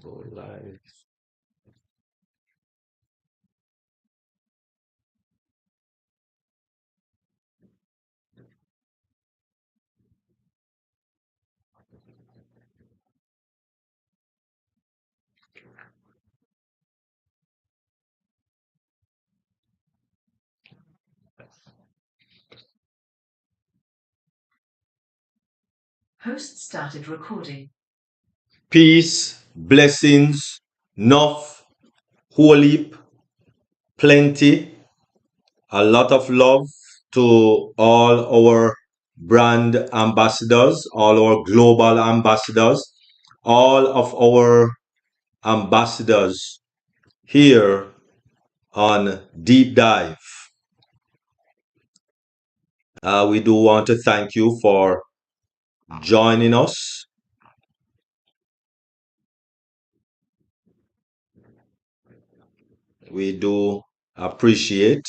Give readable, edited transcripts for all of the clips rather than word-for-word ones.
Go live. Host started recording. Peace, blessings, enough, whole heap, plenty, a lot of love to all our brand ambassadors, all our global ambassadors, all of our ambassadors here on Deep Dive. We do want to thank you for joining us. We do appreciate.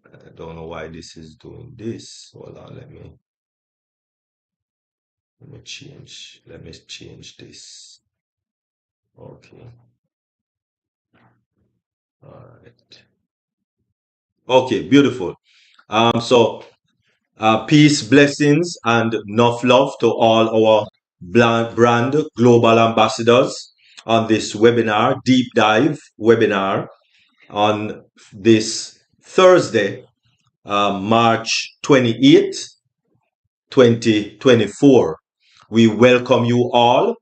I don't know why this is doing this. Hold on, let me change. Let me change this. Okay. All right. Okay, beautiful. So peace, blessings, and enough love to all our brand global ambassadors on this webinar, deep dive webinar on this Thursday, March 28th, 2024. We welcome you all.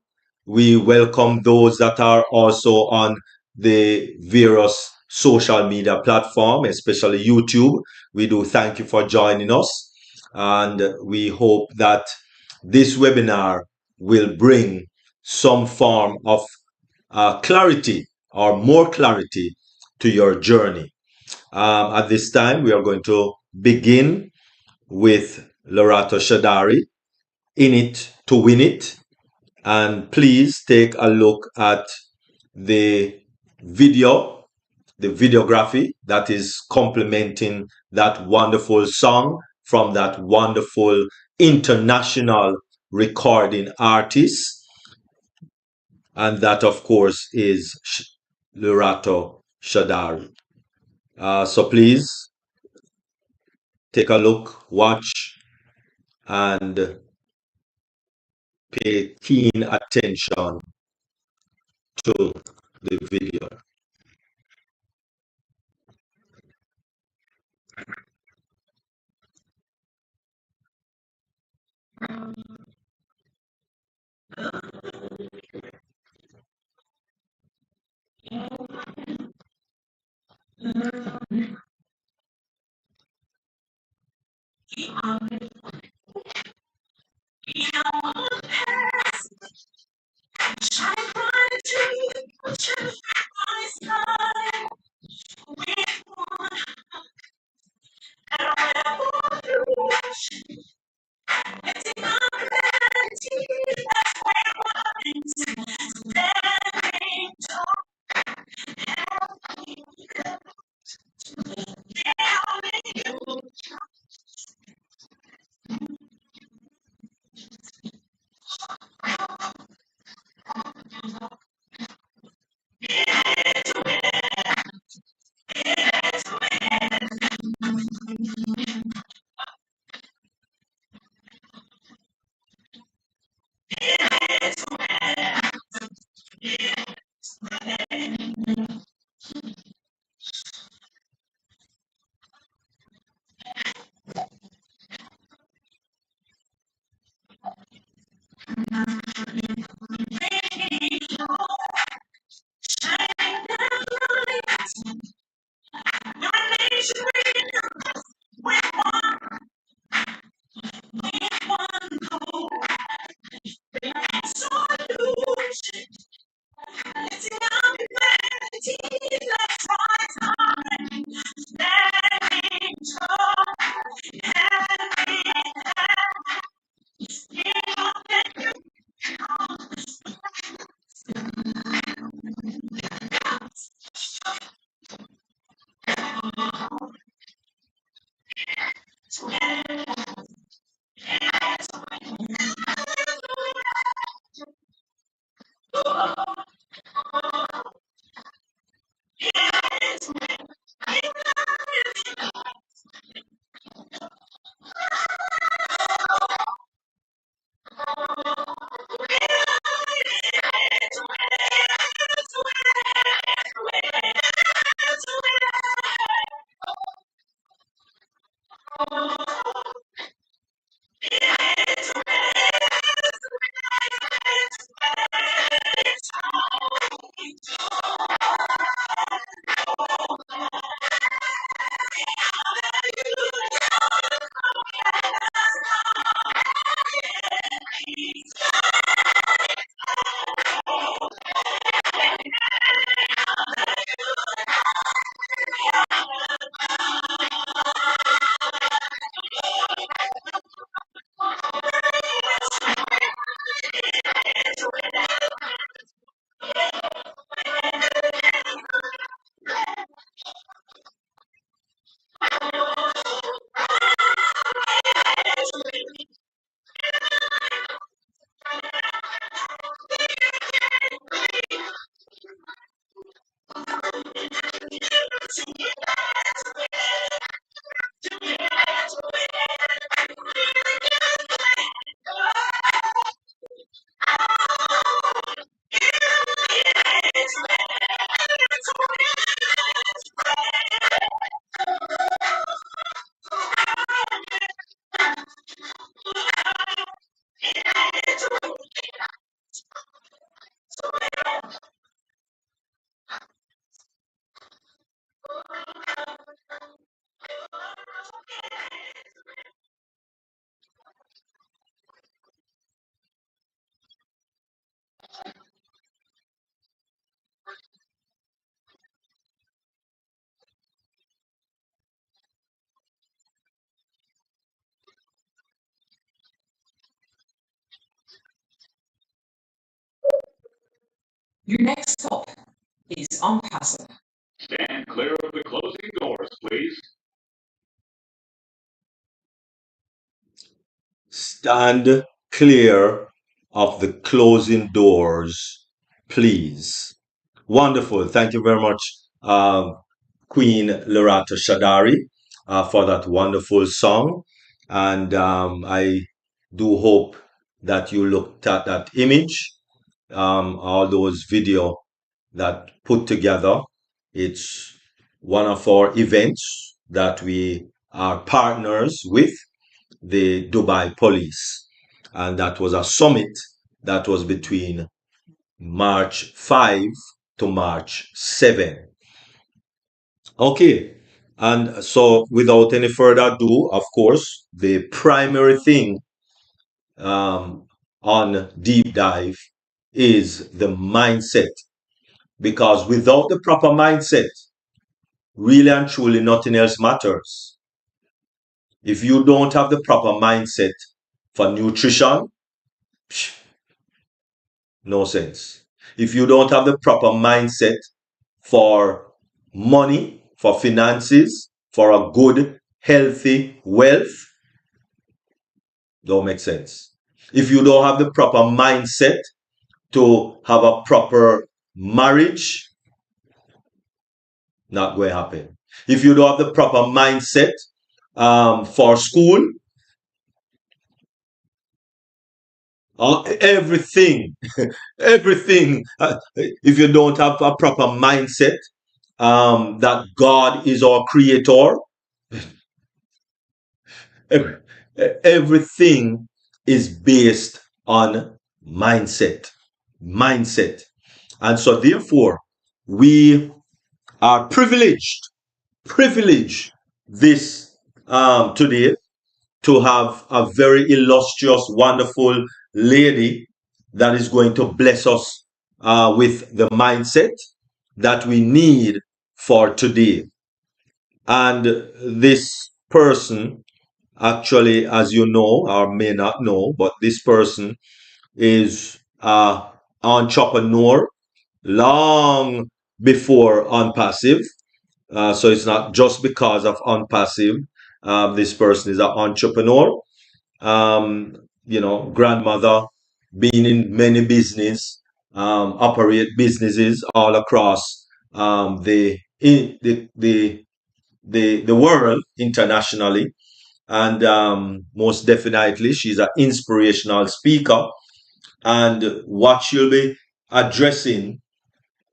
We welcome those that are also on the various social media platform, especially YouTube. We do thank you for joining us, and we hope that this webinar will bring some form of clarity or more clarity to your journey. At this time, we are going to begin with Lorato Shadari, In It to Win It. And please take a look at the video, the videography that is complementing that wonderful song from that wonderful international recording artist. And that, of course, is Lorato Shadari. So please take a look, watch, and pay keen attention to the video. Your next stop is on Paso. Stand clear of the closing doors, please. Stand clear of the closing doors, please. Wonderful. Thank you very much, Queen Lorata Shadari, for that wonderful song. And I do hope that you looked at that image, all those video that put together. It's one of our events that we are partners with the Dubai police. And that was a summit that was between March 5 to March 7. Okay. And so without any further ado, of course, the primary thing on deep dive is the mindset. Because without the proper mindset, really and truly nothing else matters. If you don't have the proper mindset for nutrition, no sense. If you don't have the proper mindset for money, for finances, for a good, healthy wealth, don't make sense. If you don't have the proper mindset to have a proper marriage, not going to happen. If you don't have the proper mindset for school, everything, everything. If you don't have a proper mindset that God is our creator, everything is based on mindset. Mindset. And so therefore, we are privileged this today to have a very illustrious, wonderful lady that is going to bless us with the mindset that we need for today. And this person, actually, as you know, or may not know, but this person is an entrepreneur long before Unpassive. So it's not just because of Unpassive. This person is an entrepreneur, grandmother, being in many business, operate businesses all across the world internationally. And most definitely, she's an inspirational speaker. And what she'll be addressing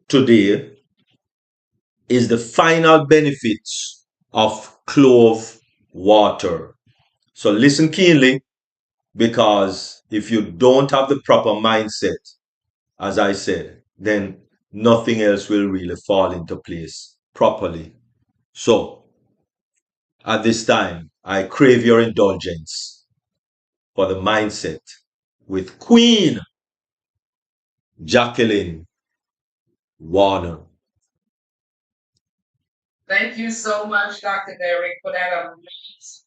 today is the final benefits of clove water. So listen keenly, because if you don't have the proper mindset, as I said, then nothing else will really fall into place properly. So at this time, I crave your indulgence for the mindset with Queen Jacqueline Warner. Thank you so much, Dr. Derek, for that amazing.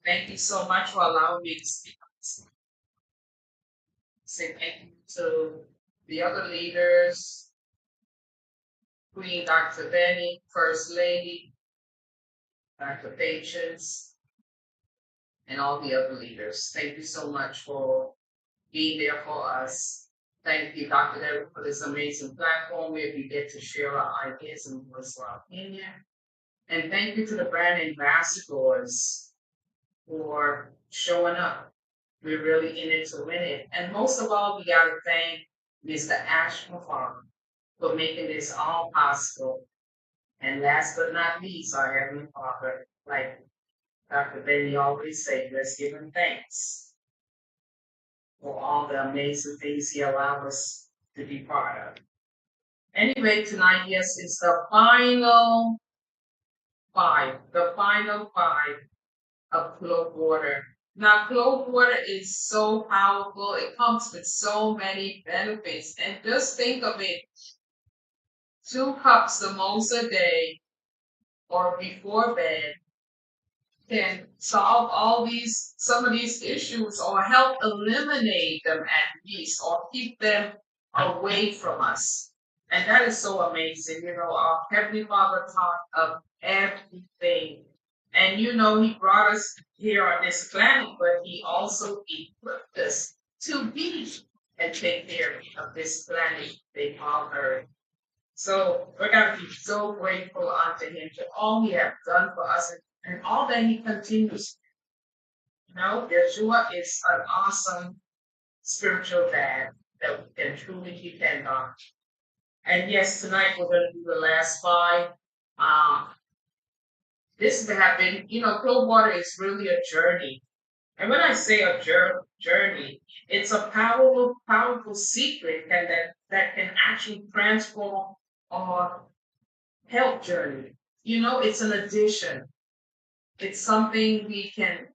Thank you so much for allowing me to speak. Say thank you to the other leaders, Queen Dr. Benny, First Lady, Dr. Patience, and all the other leaders. Thank you so much for being there for us. Thank you, Dr. Derek, for this amazing platform where we get to share our ideas and voice our opinion. And thank you to the brand ambassadors for showing up. We're really in it to win it. And most of all, we got to thank Mr. Ashton Farmer for making this all possible. And last but not least, our Heavenly Father, like Dr. Benny always say, let's give him thanks for all the amazing things he allowed us to be part of. Anyway, tonight, yes, it's the final five of clove water. Now, clove water is so powerful. It comes with so many benefits. And just think of it, 2 cups the most a day or before bed can solve some of these issues or help eliminate them at least or keep them away from us. And that is so amazing. Our Heavenly Father thought of everything. And He brought us here on this planet, but He also equipped us to be and take care of this planet they call Earth. So we're going to be so grateful unto Him for all He has done for us and all that He continues. Yeshua is an awesome spiritual dad that we can truly depend on. And yes, tonight we're going to do the last 5. This has been, clove water is really a journey. And when I say a journey, it's a powerful, powerful secret that can actually transform our health journey. It's an addition. It's something we can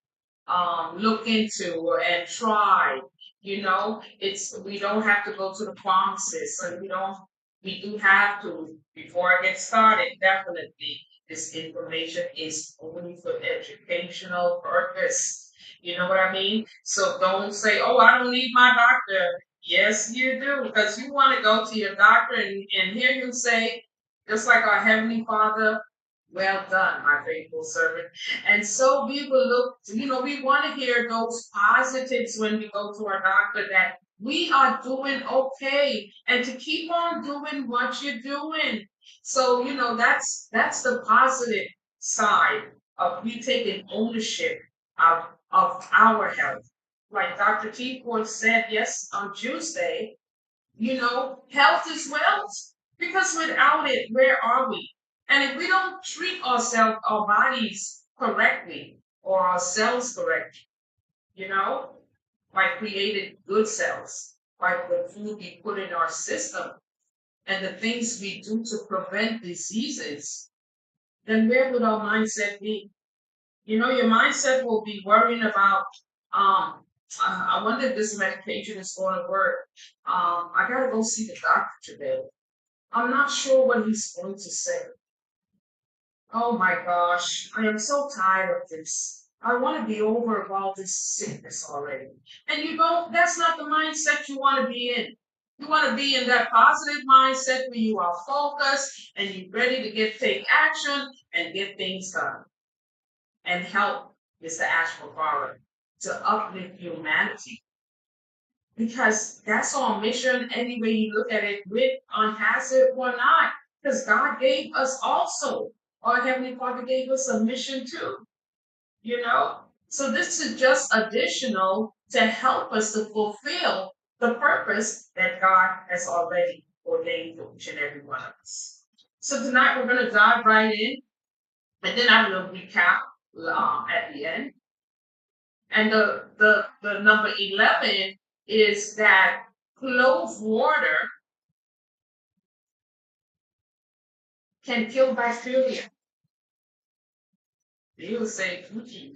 look into and try. We don't have to go to the pharmacist, and we do have to, before I get started, definitely, this information is only for educational purpose. You know what I mean? So don't say, oh, I don't need my doctor. Yes, you do, because you want to go to your doctor and hear you say, just like our Heavenly Father, well done, my faithful servant. And so we will look, we want to hear those positives when we go to our doctor, that we are doing okay and to keep on doing what you're doing. So, that's the positive side of we taking ownership of our health. Like Dr. T. Ford said, yes, on Tuesday, health is wealth, because without it, where are we? And if we don't treat our bodies correctly or our cells correctly, by creating good cells, by the food we put in our system, and the things we do to prevent diseases, then where would our mindset be? Your mindset will be worrying about, I wonder if this medication is going to work. I got to go see the doctor today. I'm not sure what he's going to say. Oh my gosh, I am so tired of this. I want to be over all this sickness already. And that's not the mindset you want to be in. You want to be in that positive mindset where you are focused and you're ready to take action and get things done. And help Mr. Ashford Farmer to uplift humanity. because that's our mission any way you look at it, with on hazard or not, because God gave us also, our Heavenly Father gave us a mission too, you know? So this is just additional to help us to fulfill the purpose that God has already ordained for each and every one of us. So tonight we're going to dive right in, and then I will recap at the end. And the number 11 is that clove water can kill bacteria. You will say,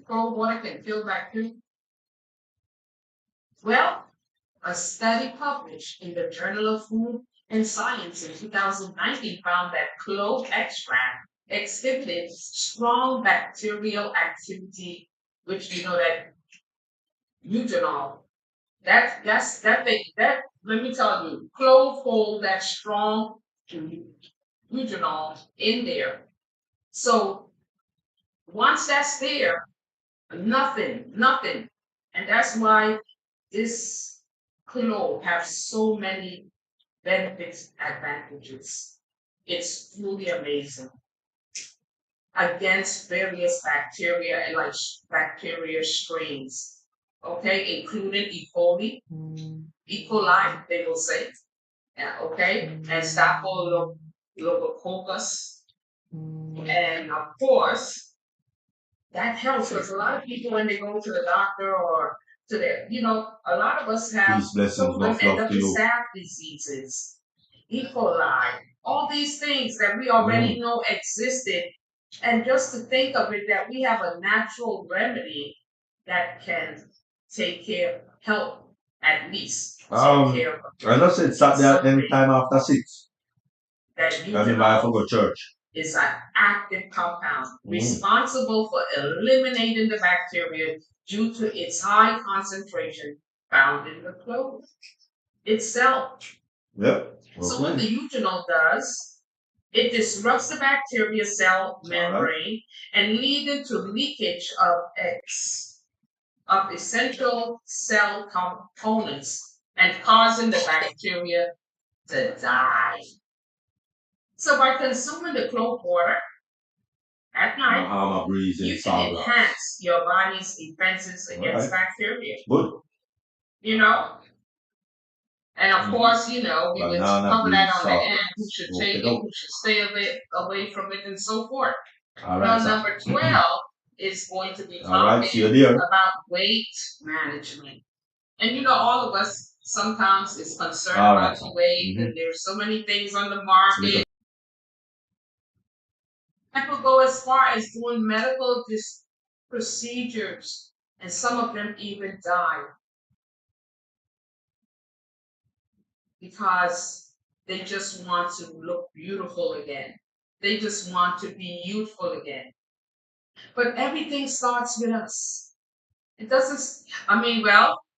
clove water can kill bacteria. Well, a study published in the Journal of Food and Science in 2019 found that clove extract exhibited strong bacterial activity, which you know that NUTRITIONAL. That let me tell you, clove hold that strong NUTRITIONAL in there. So once that's there, nothing, and that's why this clove has so many benefits, advantages. It's truly amazing against various bacteria and like bacteria strains, okay, including E. coli, E. coli, they will say, okay, and Staphylococcus, and of course, that helps because a lot of people when they go to the doctor or to their, a lot of us have Peace, blessings, some of them much end love up to with you. staph diseases, E. coli, all these things that we already know existed, and just to think of it that we have a natural remedy that can help at least take care of I know said Saturday at any time after 6. that I mean, I forgot church. is an active compound responsible for eliminating the bacteria due to its high concentration found in the clove itself. Yep. Okay. So what the eugenol does, it disrupts the bacteria cell membrane and leading to leakage of essential cell components and causing the bacteria to die. So by consuming the clove water at night, you can enhance your body's defenses against bacteria. Good. And of course, we would cover that on the end. Who should take it, who should stay away from it, and so forth. Number 12 is going to be talking about weight management. And all of us sometimes is concerned about the weight, and there's so many things on the market. People go as far as doing medical procedures, and some of them even die because they just want to look beautiful again. They just want to be youthful again. But everything starts with us. It doesn't,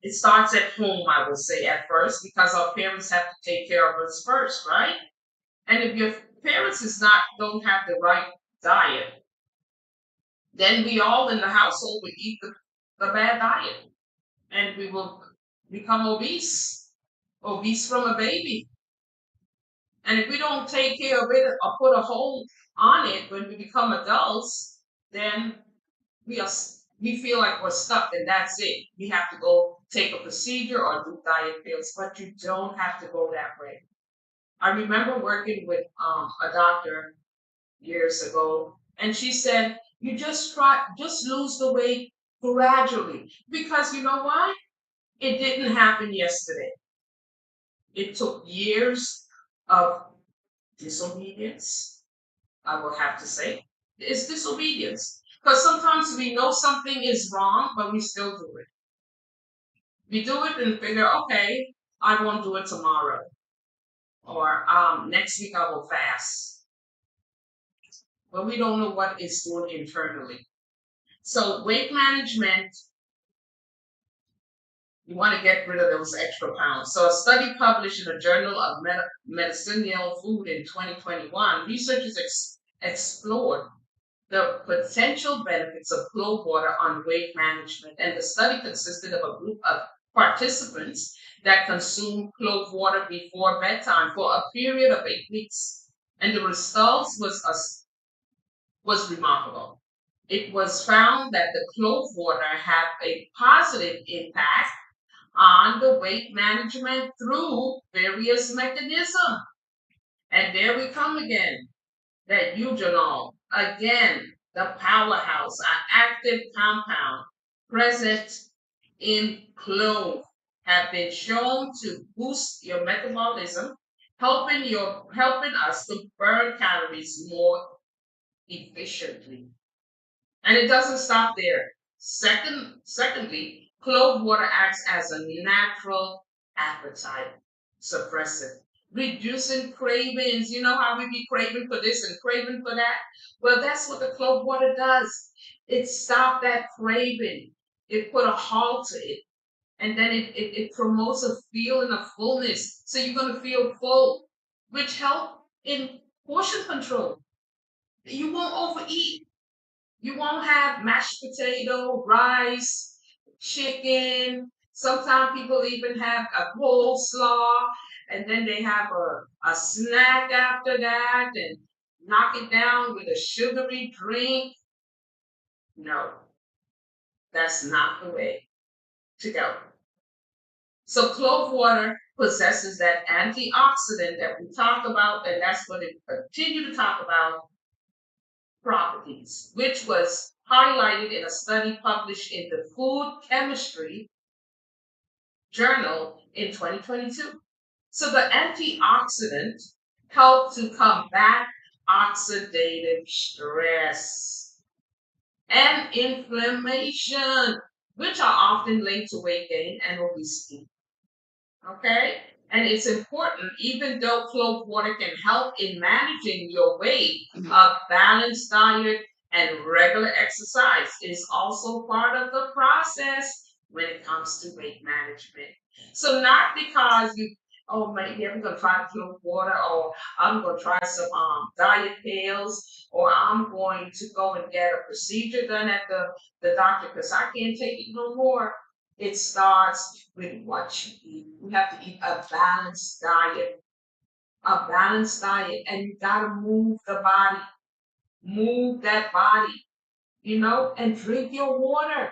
it starts at home, I would say, at first, because our parents have to take care of us first, right? And if your parents don't have the right diet, then we all in the household will eat the bad diet, and we will become obese from a baby. And if we don't take care of it or put a hold on it when we become adults, then we feel like we're stuck and that's it. We have to go take a procedure or do diet pills, but you don't have to go that way. I remember working with a doctor years ago, and she said, you just lose the weight gradually, because you know why? It didn't happen yesterday. It took years of disobedience, I will have to say. It's disobedience. Because sometimes we know something is wrong, but we still do it. We do it and figure, okay, I won't do it tomorrow. Or next week I will fast. But we don't know what it's doing internally. So weight management, you want to get rid of those extra pounds. So a study published in the Journal of Medicinal Food in 2021, researchers explored the potential benefits of clove water on weight management. And the study consisted of a group of participants that consumed clove water before bedtime for a period of 8 weeks. And the results was remarkable. It was found that the clove water had a positive impact on the weight management through various mechanisms. And there we come again, that eugenol, again, the powerhouse, an active compound present in clove, have been shown to boost your metabolism, helping us to burn calories more efficiently. And it doesn't stop there. Secondly, clove water acts as a natural appetite suppressant, reducing cravings. You know how we be craving for this and craving for that? Well, that's what the clove water does. It stopped that craving. It put a halt to it. And then it promotes a feeling of fullness. So you're going to feel full, which help in portion control. You won't overeat. You won't have mashed potato, rice, chicken. Sometimes people even have a coleslaw, and then they have a snack after that and knock it down with a sugary drink. No, that's not the way to go. So clove water possesses that antioxidant that we talk about, and that's what it continue to talk about, properties, which was highlighted in a study published in the Food Chemistry Journal in 2022. So the antioxidant help to combat oxidative stress and inflammation, which are often linked to weight gain and obesity. Okay? And it's important, even though clove water can help in managing your weight, a balanced diet and regular exercise is also part of the process when it comes to weight management. So not because maybe I'm going to try clove water, or I'm going to try some diet pills, or I'm going to go and get a procedure done at the doctor because I can't take it no more. It starts with what you eat. You have to eat a balanced diet. A balanced diet. And you got to move the body. Move that body, and drink your water.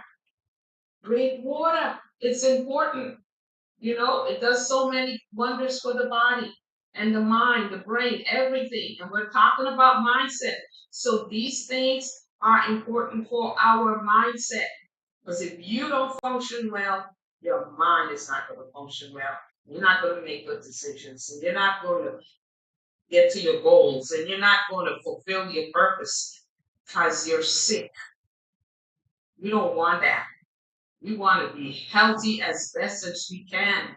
Drink water. It's important. It does so many wonders for the body and the mind, the brain, everything. And we're talking about mindset. So these things are important for our mindset. Because if you don't function well, your mind is not going to function well. You're not going to make good decisions, and you're not going to get to your goals, and you're not going to fulfill your purpose because you're sick. We don't want that. We want to be healthy as best as we can.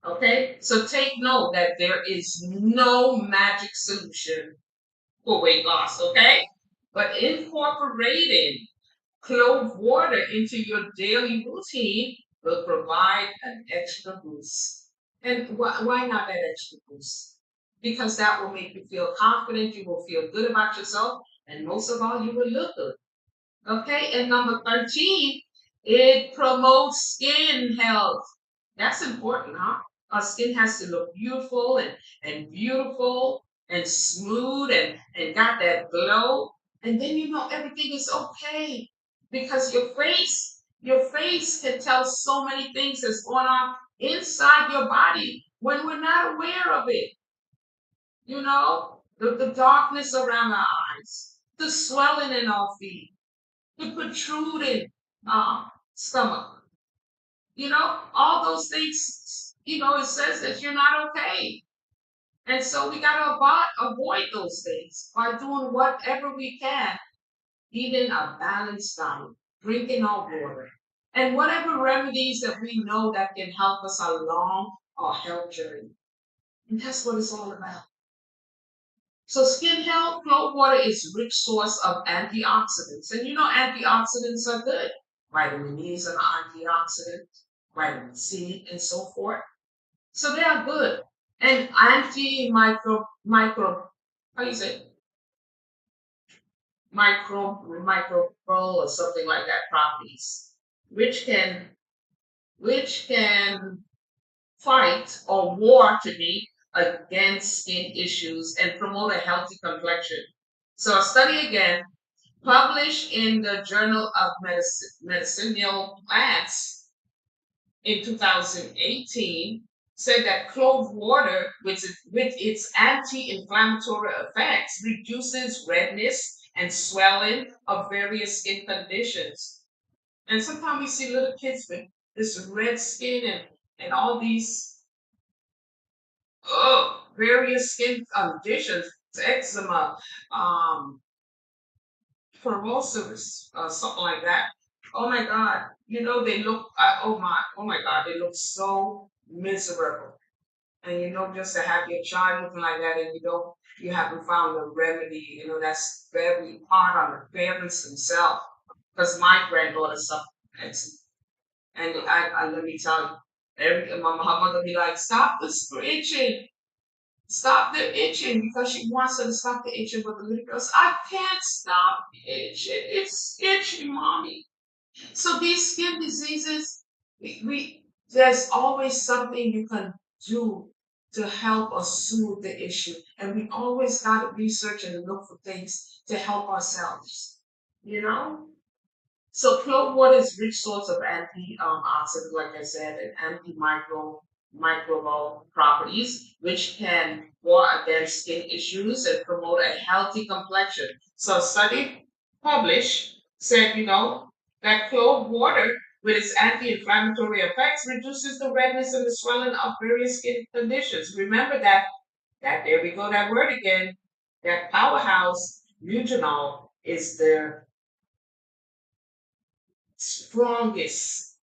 Okay? So take note that there is no magic solution for weight loss, okay? But incorporating clove water into your daily routine will provide an extra boost. And why not that extra boost? Because that will make you feel confident, you will feel good about yourself, and most of all, you will look good. Okay, and number 13, it promotes skin health. That's important, huh? Our skin has to look beautiful and beautiful and smooth and got that glow. And then everything is okay because your face can tell so many things that's going on inside your body when we're not aware of it. The darkness around our eyes, the swelling in our feet, the protruding stomach, all those things, it says that you're not okay. And so we got to avoid those things by doing whatever we can, eating a balanced diet, drinking our water, and whatever remedies that we know that can help us along our health journey. And that's what it's all about. So skin health, clove water is a rich source of antioxidants. And antioxidants are good. Vitamin E is an antioxidant, vitamin C, and so forth. So they are good. And how you say? Microbial or something like that properties, which can fight or war to me against skin issues and promote a healthy complexion. So a study again published in the Journal of Medicinal Plants in 2018 said that clove water, with its anti-inflammatory effects, reduces redness and swelling of various skin conditions. And sometimes we see little kids with this red skin and all these various skin conditions, eczema, um, porosis, something like that. Oh my God, they look. Oh my God, they look so miserable. And just to have your child looking like that, and you haven't found a remedy. That's very hard on the parents themselves. Because my granddaughter suffered from eczema, and I let me tell you, her mother be like, "Stop the itching, stop the itching," because she wants her to stop the itching, but the little girl says, "I can't stop itching. It's itchy, mommy." So these skin diseases, there's always something you can do to help or soothe the issue, and we always got to research and look for things to help ourselves. You know. So clove water is rich source of antioxidants, like I said, and microbial properties, which can war against skin issues and promote a healthy complexion. So a study published said, that clove water with its anti-inflammatory effects reduces the redness and the swelling of various skin conditions. Remember that there we go, that word again, that powerhouse NUTRITIONAL is the strongest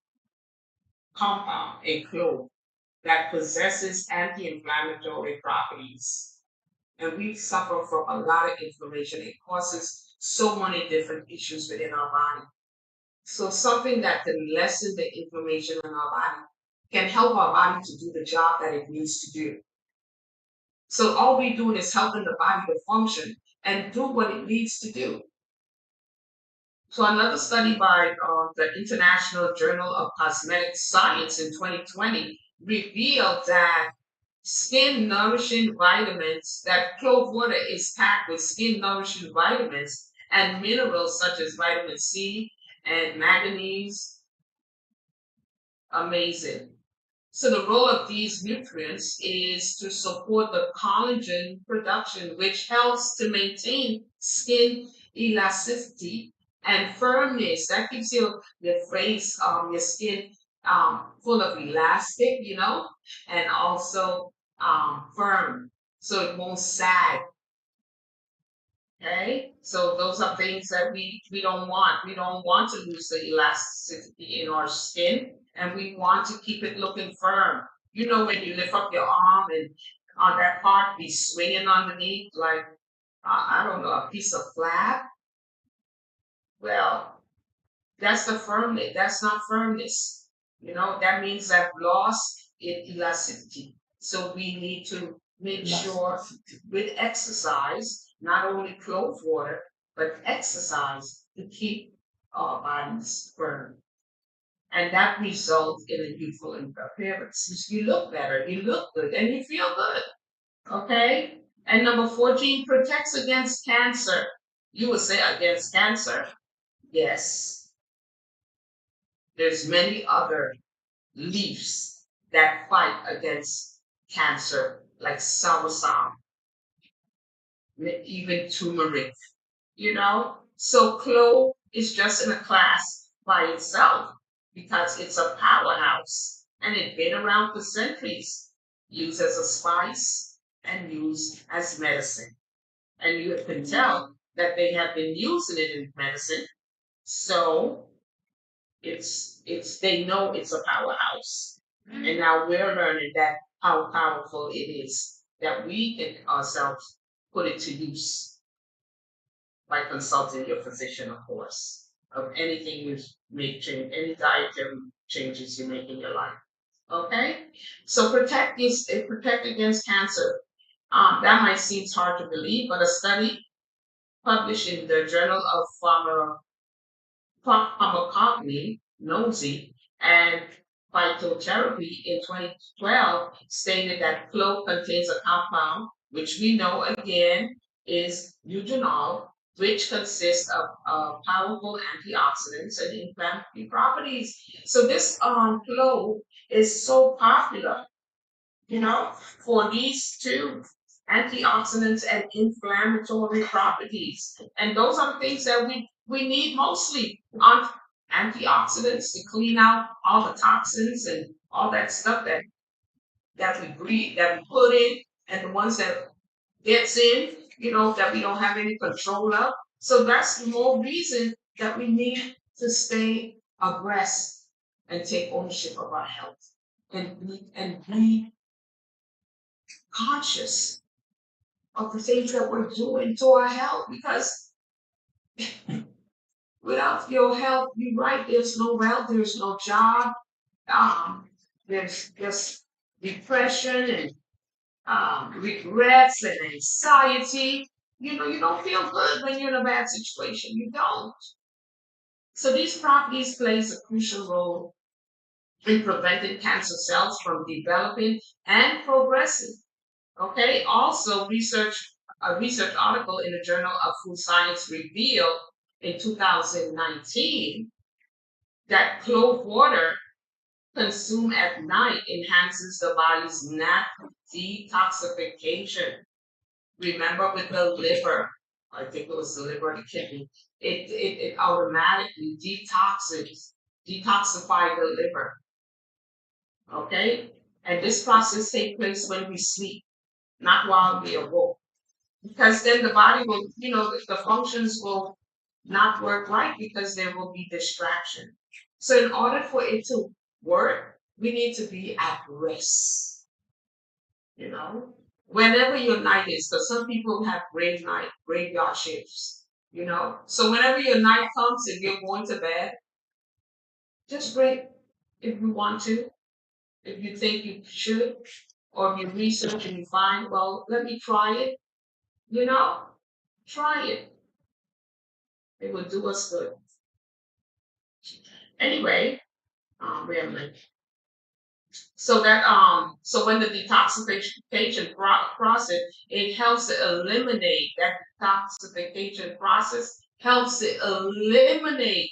compound in clove that possesses anti-inflammatory properties. And we suffer from a lot of inflammation. It causes so many different issues within our body. So something that can lessen the inflammation in our body can help our body to do the job that it needs to do. So all we're doing is helping the body to function and do what it needs to do. So another study by the International Journal of Cosmetic Science in 2020 revealed that that clove water is packed with skin nourishing vitamins and minerals such as vitamin C and manganese. Amazing. So the role of these nutrients is to support the collagen production, which helps to maintain skin elasticity and firmness. That gives you your skin full of elastic, and also firm, so it won't sag. Okay, so those are things that we don't want. We don't want to lose the elasticity in our skin, and we want to keep it looking firm. When you lift up your arm and on that part be swinging underneath like I don't know, a piece of flab. Well, that's the firmness. That's not firmness. That means I've lost elasticity. So we need to make sure with exercise, not only clove water, but exercise to keep our bodies firm. And that results in a youthful appearance. You look better, you look good, and you feel good. Okay? And number 14 protects against cancer. You would say against cancer. Yes. There's many other leaves that fight against cancer, like soursop, even turmeric, So clove is just in a class by itself because it's a powerhouse and it's been around for centuries, used as a spice and used as medicine. And you can tell that they have been using it in medicine. So they know it's a powerhouse. And now we're learning that how powerful it is that we can ourselves put it to use by consulting your physician, of course, of anything you make change, any dietary changes you make in your life. Okay? So protect against cancer. That might seem hard to believe, but a study published in the Journal of Pharmacology, NOSI, and Phytotherapy in 2012 stated that clove contains a compound, which we know again is eugenol, which consists of powerful antioxidants and inflammatory properties. So this clove is so popular, for these two antioxidants and inflammatory properties. And those are the things that we need mostly on antioxidants to clean out all the toxins and all that stuff that we breathe, that we put in, and the ones that gets in, that we don't have any control of. So that's the more reason that we need to stay abreast and take ownership of our health and be conscious of the things that we're doing to our health, because without your health, you're right, there's no wealth, there's no job, there's just depression and regrets and anxiety. You don't feel good when you're in a bad situation. You don't. So these properties plays a crucial role in preventing cancer cells from developing and progressing. Okay. Also, a research article in the Journal of Food Science revealed in 2019 that clove water consumed at night enhances the body's natural detoxification. Remember with the liver, I think it was the liver, the kidney, it automatically detoxify the liver. Okay? And this process takes place when we sleep, not while we awoke. Because then the body will, the functions will not work right because there will be distraction. So in order for it to work, we need to be at rest. Whenever your night is, because some people have graveyard shifts, So whenever your night comes, if you're going to bed, just break if you want to, if you think you should, or if you research and you find, well, let me try it, try it. It will do us good. Anyway, wait a minute. So when the detoxification process, it helps to eliminate that detoxification process helps to eliminate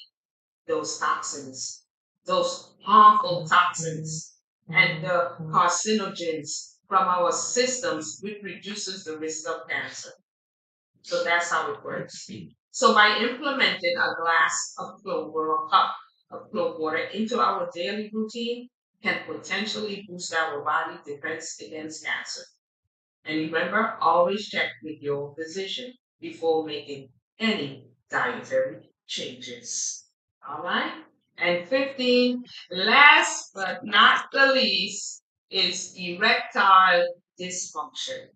those toxins, those harmful toxins, and the carcinogens from our systems, which reduces the risk of cancer. So that's how it works. So by implementing a glass of clove or a cup of clove water into our daily routine can potentially boost our body defense against cancer. And remember, always check with your physician before making any dietary changes. All right? And 15, last but not the least, is erectile dysfunction.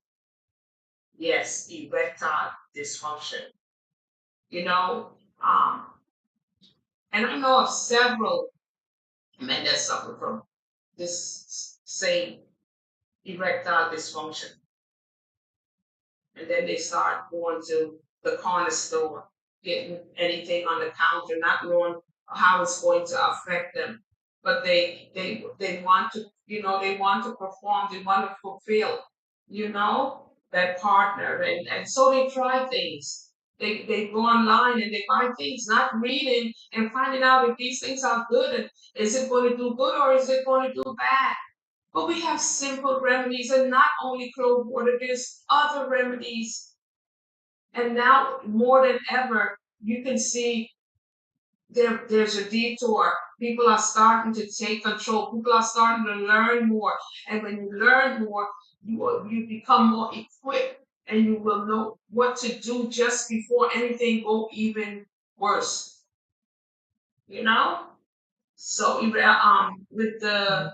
Yes, erectile dysfunction. And I know of several men that suffer from this same erectile dysfunction. And then they start going to the corner store, getting anything on the counter, not knowing how it's going to affect them. But they want to, they want to perform, they want to fulfill, that partner. And so they try things. They go online and they buy things, not reading and finding out if these things are good and is it going to do good or is it going to do bad. But we have simple remedies, and not only clove water, there's other remedies. And now more than ever, you can see there's a detour. People are starting to take control. People are starting to learn more. And when you learn more, you become more equipped and you will know what to do just before anything go even worse. So with the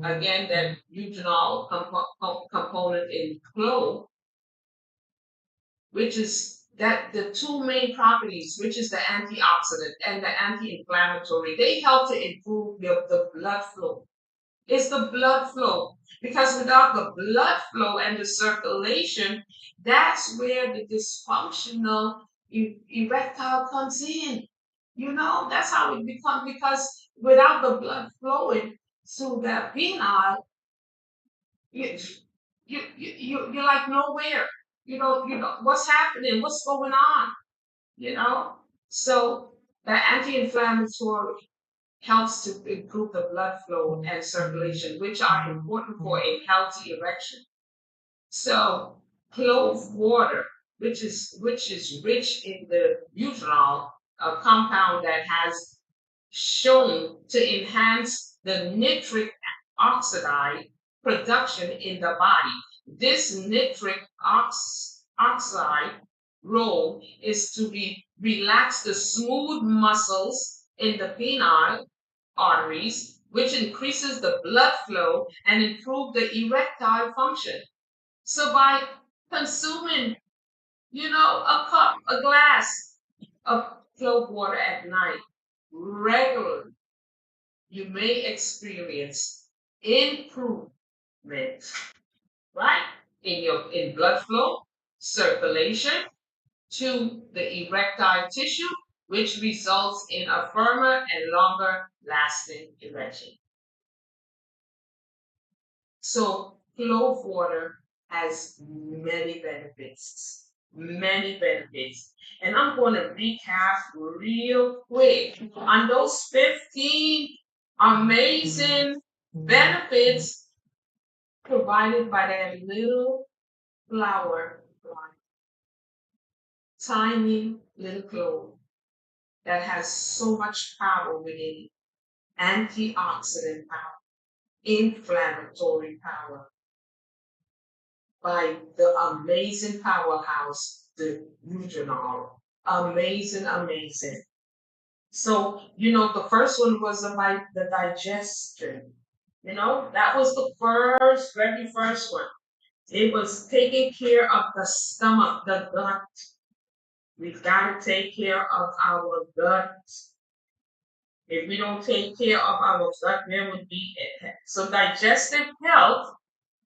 again that eugenol component in clove, which is that the two main properties, which is the antioxidant and the anti-inflammatory, they help to improve the blood flow. It's the blood flow, because without the blood flow and the circulation, that's where the dysfunctional erectile comes in. That's how it becomes, because without the blood flowing through that penile, you, you're like nowhere. You know what's happening, what's going on, you know? So the anti-inflammatory helps to improve the blood flow and circulation, which are important for a healthy erection. So clove water, which is rich in the butanol, a compound that has shown to enhance the nitric oxide production in the body. This nitric oxide role is to relax the smooth muscles in the penile arteries, which increases the blood flow and improve the erectile function. So by consuming, a glass of clove water at night regularly, you may experience improvement, right? In blood flow, circulation to the erectile tissue, which results in a firmer and longer lasting erection. So clove water has many benefits, many benefits. And I'm going to recap real quick on those 15 amazing benefits provided by that little flower plant, tiny little clove that has so much power within it: antioxidant power, inflammatory power, by the amazing powerhouse, the NUTRITIONAL. Amazing, amazing. So, the first one was about the digestion. That was the very first one. It was taking care of the stomach, the gut. We've got to take care of our gut. If we don't take care of our gut, there would be it. So digestive health,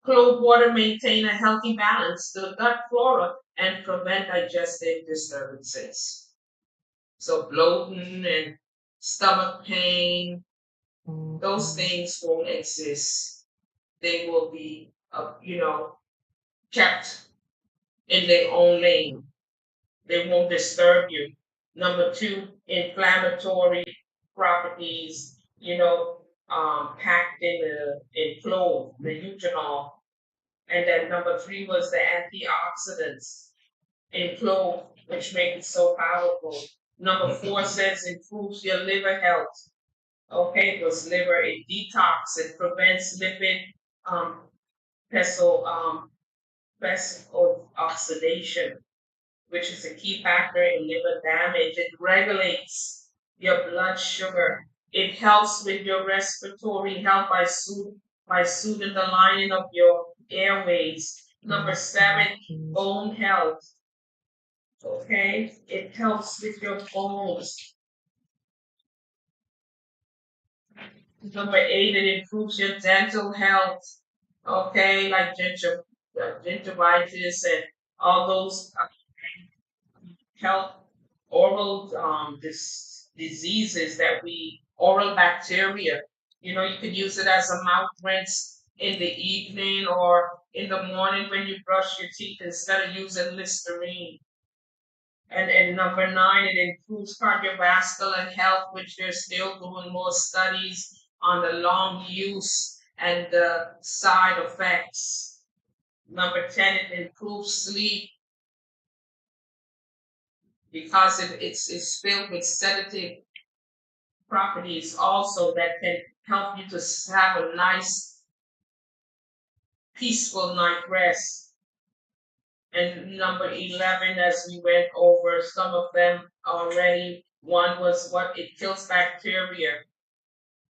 clove water maintain a healthy balance to the gut flora and prevent digestive disturbances. So bloating and stomach pain, those things won't exist. They will be, kept in their own lane. They won't disturb you. Number two, inflammatory properties, packed in clove, the eugenol. And then number three was the antioxidants in clove, which make it so powerful. Number four says improves your liver health. Okay, because liver, it detox, it prevents lipid vessel oxidation, which is a key factor in liver damage. It regulates your blood sugar. It helps with your respiratory health by soothing the lining of your airways. Number seven, bone health. Okay, it helps with your bones. Number eight, it improves your dental health. Okay, like gingivitis and all those health oral diseases oral bacteria. You could use it as a mouth rinse in the evening or in the morning when you brush your teeth instead of using Listerine. And number nine, it improves cardiovascular health, which they're still doing more studies on the long use and the side effects. Number 10, it improves sleep because it's filled with sedative properties also that can help you to have a nice, peaceful night rest. And number 11, as we went over some of them already, one was what it kills bacteria.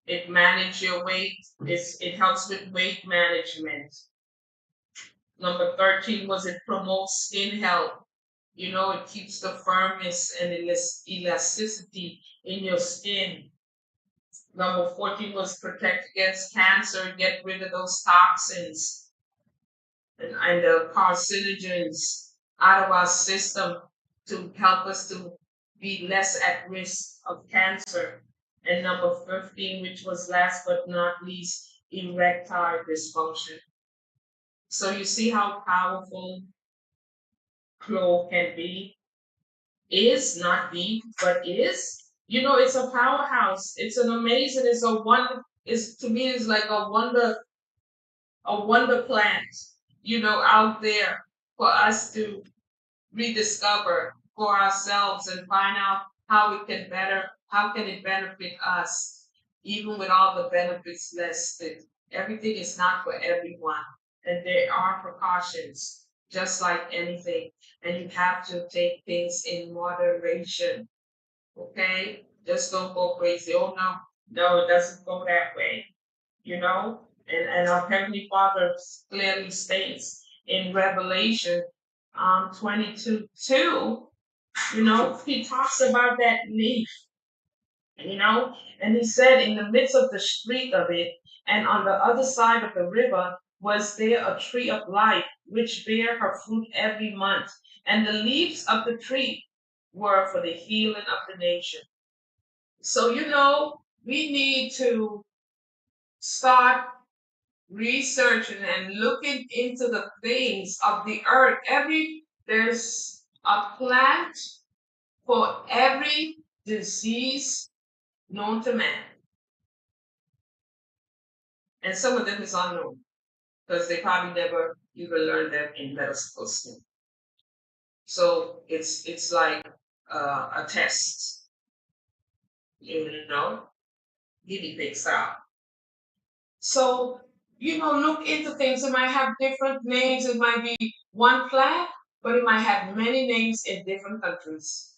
It manages your weight. It helps with weight management. Number 13 was it promotes skin health. It keeps the firmness and elasticity in your skin. Number 14 was protect against cancer, get rid of those toxins and the carcinogens out of our system to help us to be less at risk of cancer. And number 15, which was last but not least, erectile dysfunction. So you see how powerful clove can be? Is not be, but is. You know, it's a powerhouse. It's an amazing. It's a wonder. It's to me, it's like a wonder plant. You know, out there for us to rediscover for ourselves and find out how can it benefit us, even with all the benefits listed. Everything is not for everyone, and there are precautions, just like anything, and you have to take things in moderation. Okay, just don't go crazy. Oh no, no, it doesn't go that way. You know, and our Heavenly Father clearly states in Revelation 22:2, you know, he talks about that leaf, you know, and he said, in the midst of the street of it, and on the other side of the river, was there a tree of life, which bare her fruit every month, and the leaves of the tree were for the healing of the nation. So, you know, we need to start researching and looking into the things of the earth. There's a plant for every disease known to man. And some of them is unknown because they probably never even learned them in medical school. So it's like a test, you know, guinea pig style. So, you know, look into things. It might have different names. It might be one plant, but it might have many names in different countries.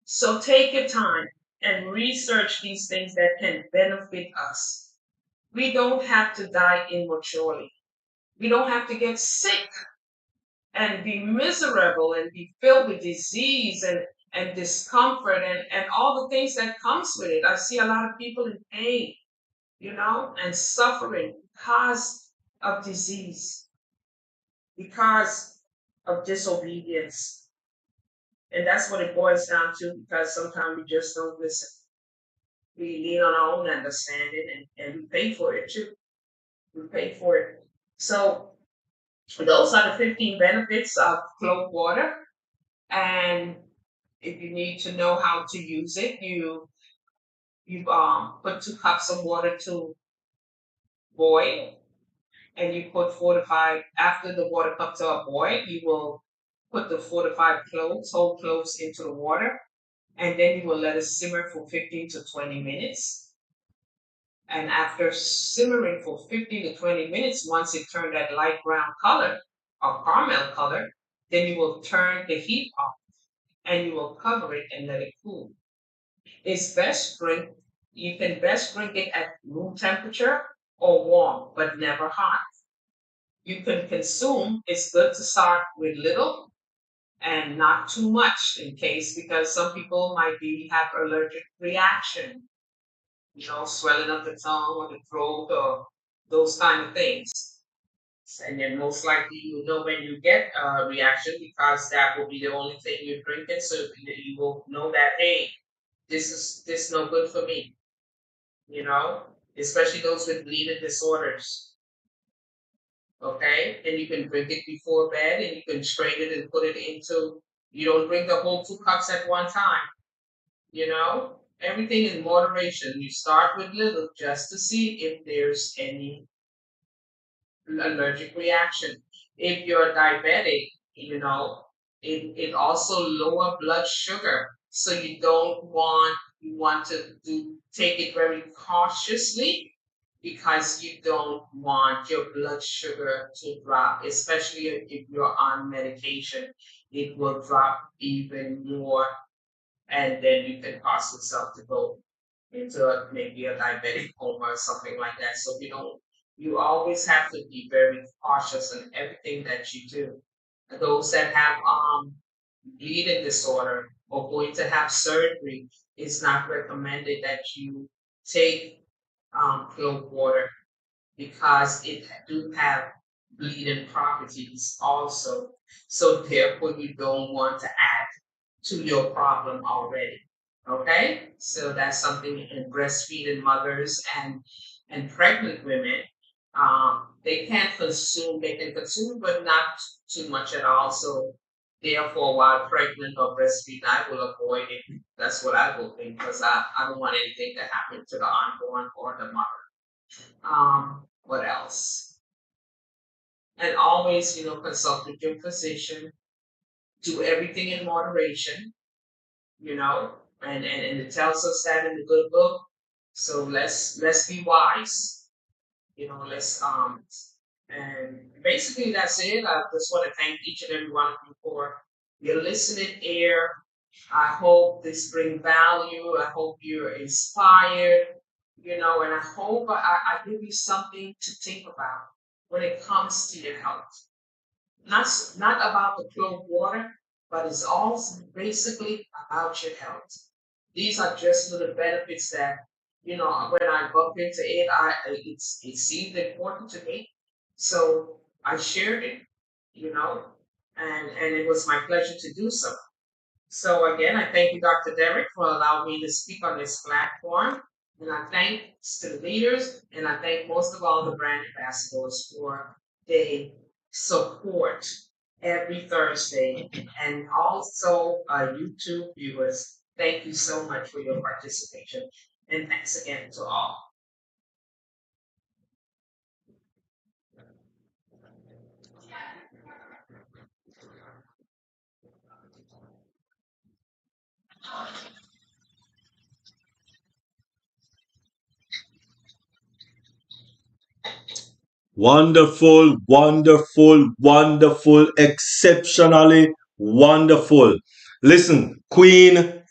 So take your time and research these things that can benefit us. We don't have to die immaturely. We don't have to get sick and be miserable and be filled with disease and discomfort and all the things that comes with it. I see a lot of people in pain, you know, and suffering because of disease, because of disobedience. And that's what it boils down to, because sometimes we just don't listen. We lean on our own understanding and we pay for it too. We pay for it. So those are the 15 benefits of clove water. And if you need to know how to use it, you put 2 cups of water to boil, and you put 4 to 5. After the water comes to a boil, you will put the 4 to 5 cloves, whole cloves, into the water, and then you will let it simmer for 15 to 20 minutes. And after simmering for 15 to 20 minutes, once it turned that light brown color or caramel color, then you will turn the heat off and you will cover it and let it cool. It's best drink. You can best drink it at room temperature or warm, but never hot. You can consume. It's good to start with little and not too much in case, because some people might have allergic reaction, you know, swelling of the tongue or the throat or those kind of things. And then most likely you know when you get a reaction, because that will be the only thing you're drinking. So you will know that, hey, this no good for me, you know, especially those with bleeding disorders. Okay, and you can drink it before bed, and you can strain it and put it into. You don't drink the whole 2 cups at one time. You know, everything in moderation. You start with little just to see if there's any allergic reaction. If you're diabetic, you know, it also lower blood sugar. So you want to take it very cautiously, because you don't want your blood sugar to drop, especially if you're on medication. It will drop even more, and then you can cause yourself to go into maybe a diabetic coma or something like that. So you always have to be very cautious in everything that you do. Those that have bleeding disorder or going to have surgery, it's not recommended that you take clove water, because it do have bleeding properties also. So therefore you don't want to add to your problem already. Okay, so that's something in breastfeeding mothers and pregnant women. They can't consume. They can consume, but not too much at all. So therefore, while pregnant or breastfeeding, I will avoid it. That's what I will think because I don't want anything to happen to the unborn or the mother. What else? And always, consult with your physician. Do everything in moderation. And it tells us that in the good book. So let's be wise. Let's and basically that's it. I just want to thank each and every one of you for your listening ear. I hope this brings value. I hope you're inspired. And I hope I give you something to think about when it comes to your health. Not about the Clove water, but it's also basically about your health. These are just little benefits that when I bump into it, it seemed important to me, so I shared it, you know, and it was my pleasure to do so. So again, I thank you, Dr. Derek, for allowing me to speak on this platform. And I thank the leaders, and I thank most of all the brand ambassadors for their support every Thursday. And also YouTube viewers, thank you so much for your participation. And thanks again to all. Wonderful, wonderful, wonderful, exceptionally wonderful. Listen, Queen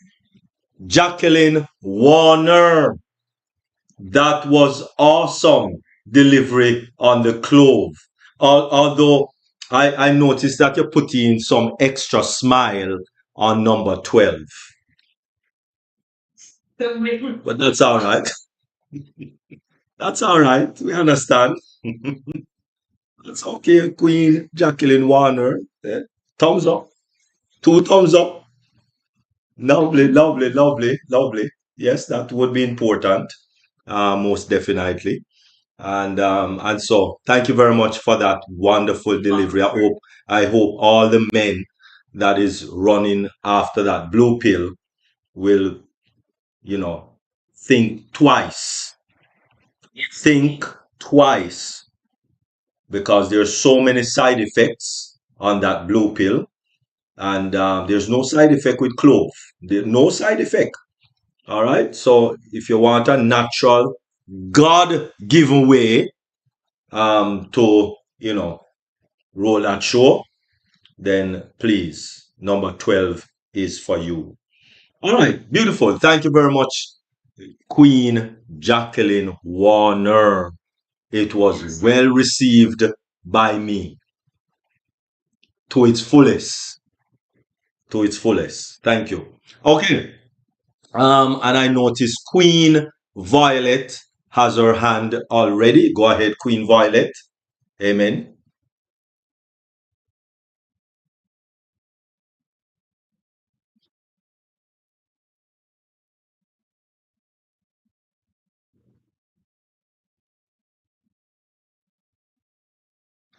Jacqueline Warner, that was awesome delivery on the Clove. Although I noticed that you put in some extra smile on number 12. But that's all right. That's all right. We understand. That's okay, Queen Jacqueline Warner. Thumbs up. Two thumbs up. Lovely, lovely, lovely, lovely. Yes, that would be important, most definitely. And so thank you very much for that wonderful delivery. I hope all the men that is running after that blue pill will, you know, think twice. Think twice, because there's so many side effects on that blue pill, and there's no side effect with Clove. There's no side effect. All right. So if you want a natural, God given way to, roll that show, then please, number 12 is for you. All right. Beautiful. Thank you very much, Queen Jacqueline Warner. It was well received by me to its fullest. To its fullest. Thank you. Okay. And I noticed Queen Violet has her hand already. Go ahead, Queen Violet. Amen.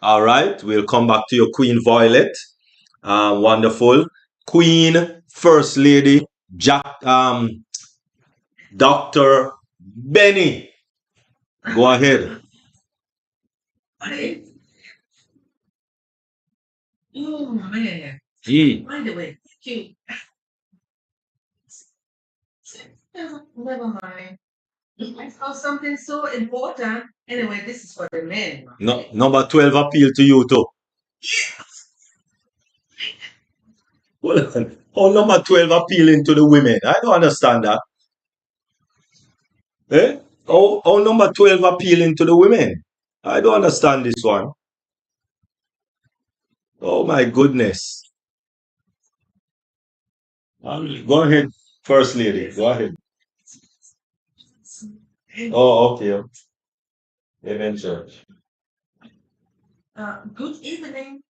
All right, we'll come back to your Queen Violet. Wonderful. Queen First Lady Dr. Benny. Go ahead. Oh man. By the way, thank you. Never mind. I saw something so important. Anyway, this is for the men. No, number 12 appeal to you too. Well, how number 12 appealing to the women? I don't understand that. Eh? How number 12 appealing to the women? I don't understand this one. Oh my goodness. Go ahead, First Lady. Go ahead. Oh, okay. Amen, church. Good evening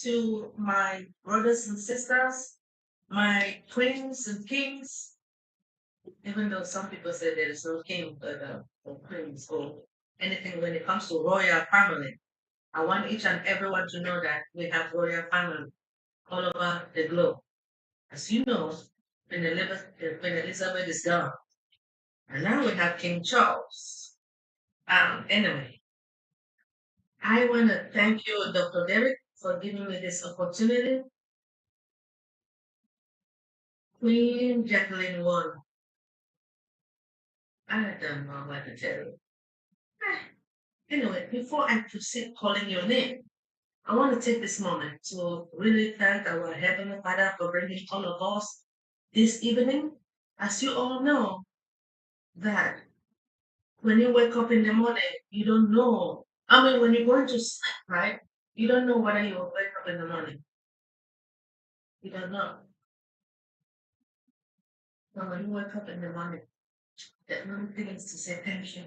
to my brothers and sisters, my queens and kings, Even though some people say there is no king or queens or anything when it comes to royal family, I want each and everyone to know that we have royal family all over the globe. As you know, when Elizabeth is gone, and now we have King Charles. Anyway, I want to thank you, Dr. Derek, for giving me this opportunity. Queen Jacqueline won. I don't know what to tell you. Anyway, before I proceed calling your name, I want to take this moment to really thank our Heavenly Father for bringing all of us this evening. As you all know, that when you wake up in the morning, you don't know. I mean, when you're going to sleep, right? You don't know whether you will wake up in the morning. You don't know. But when you wake up in the morning, the only thing is to say thank you.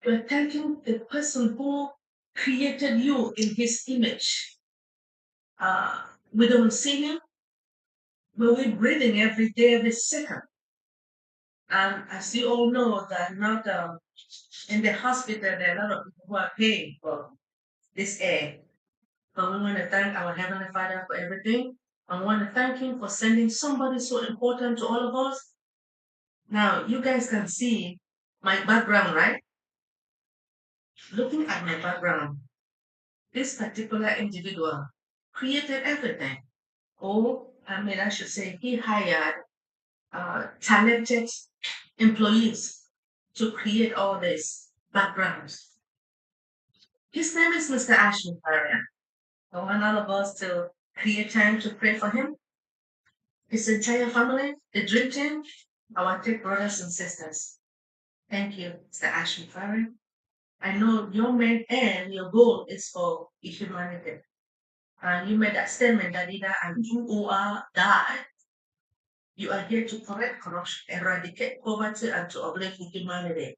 You're thanking the person who created you in his image. We don't see him, but we're breathing every day, every second. And as you all know, that not in the hospital, there are a lot of people who are paying for this air. But we want to thank our Heavenly Father for everything. I want to thank Him for sending somebody so important to all of us. Now, you guys can see my background, right? Looking at my background, this particular individual created everything. Or, I mean, I should say, he hired talented employees to create all these backgrounds. His name is Mr. Ashton Faria. I want all of us to create time to pray for him, his entire family, the dream team, our tech brothers and sisters. Thank you, Mr. Ashton Faria. I know your main aim, your goal is for humanity. And you made that statement that either and you or die. You are here to correct corruption, eradicate poverty, and to uplift humanity.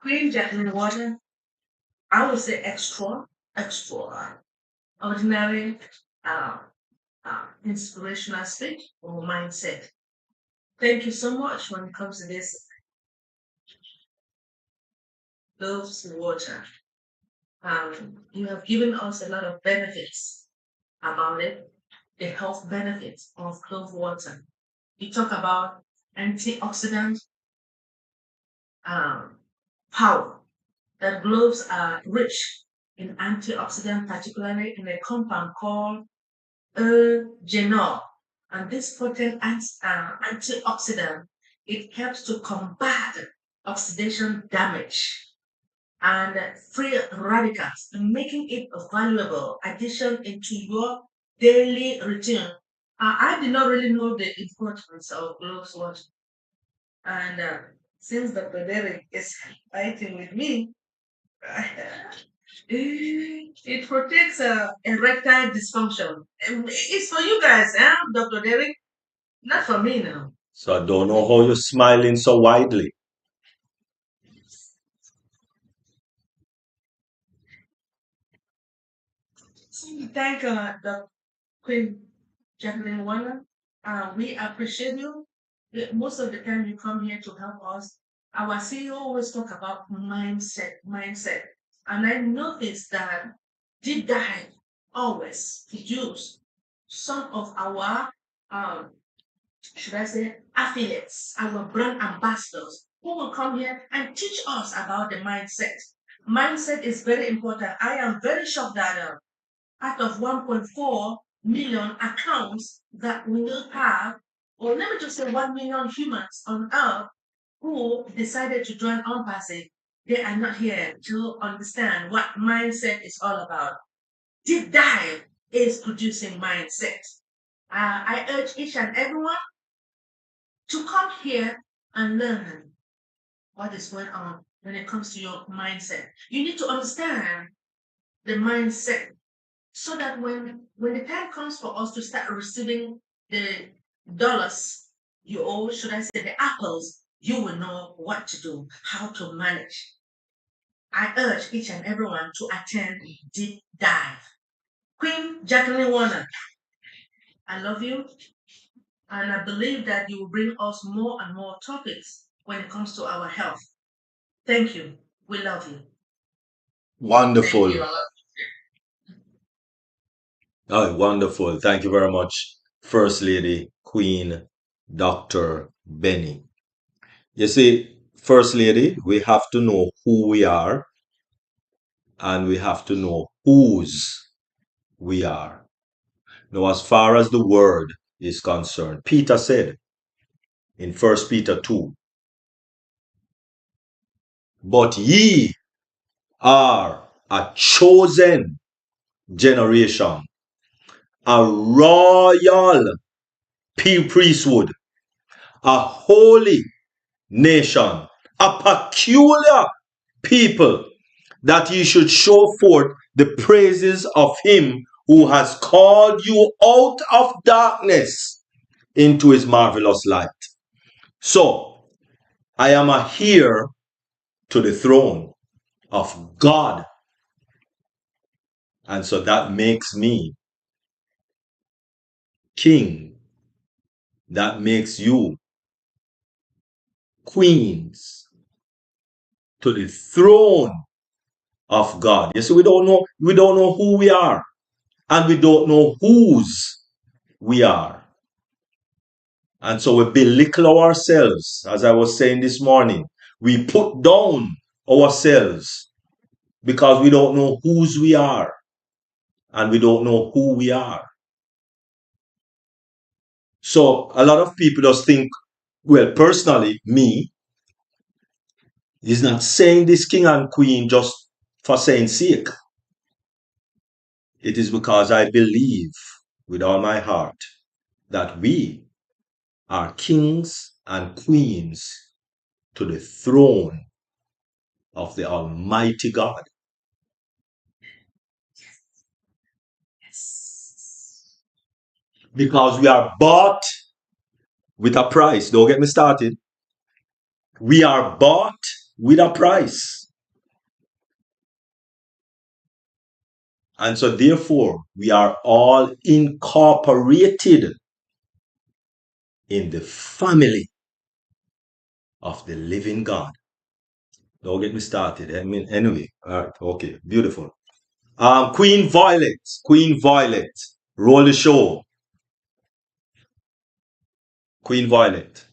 Queen Jacqueline Water, I would say extraordinary, uh, inspirational speech or mindset. Thank you so much when it comes to this Clove's water. You have given us a lot of benefits about it, the health benefits of clove water. You talk about antioxidant power. That cloves are rich in antioxidant, particularly in a compound called genol. And this potent antioxidant, it helps to combat oxidation damage and free radicals, making it a valuable addition into your daily routine. I did not really know the importance of gloves water. And since Dr. Derek is fighting with me, it protects erectile dysfunction. It's for you guys, Dr. Derek? Not for me now. So I don't know how you're smiling so widely. So thank the Queen Jacqueline Warner. We appreciate you. Most of the time you come here to help us. Our CEO always talk about mindset. And I noticed that deep dive always produce some of our should I say, affiliates, our brand ambassadors, who will come here and teach us about the mindset. Mindset is very important. I am very shocked that out of 1.4 million accounts that we will have, or let me just say 1 million humans on earth who decided to join OnPassive, they are not here to understand what mindset is all about. Deep dive is producing mindset. I urge each and everyone to come here and learn what is going on when it comes to your mindset. You need to understand the mindset so that when the time comes for us to start receiving the dollars you owe, should I say the apples, you will know what to do, how to manage. I urge each and everyone to attend deep dive. Queen Jacqueline Warner, I love you. And I believe that you will bring us more and more topics when it comes to our health. Thank you. We love you. Wonderful. Thank you. Oh, wonderful. Thank you very much, First Lady, Queen, Dr. Benny. You see, First Lady, we have to know who we are and we have to know whose we are. Now, as far as the word is concerned, Peter said in First Peter 2, but ye are a chosen generation, a royal priesthood, a holy nation, a peculiar people, that ye should show forth the praises of him who has called you out of darkness into his marvelous light. So, I am a heir to the throne of God. And so that makes me king. That makes you queens to the throne of God. You see, we don't know who we are, and we don't know whose we are. And so we belittle ourselves, as I was saying this morning. We put down ourselves because we don't know whose we are, and we don't know who we are. So a lot of people just think, well, personally, me is not saying this king and queen just for saying sake. It is because I believe with all my heart that we are kings and queens to the throne of the Almighty God. Because we are bought with a price. Don't get me started. We are bought with a price. And so therefore, we are all incorporated in the family of the living God. Don't get me started. I mean, anyway, all right, okay, beautiful. Queen Violet, roll the show. Queen Violet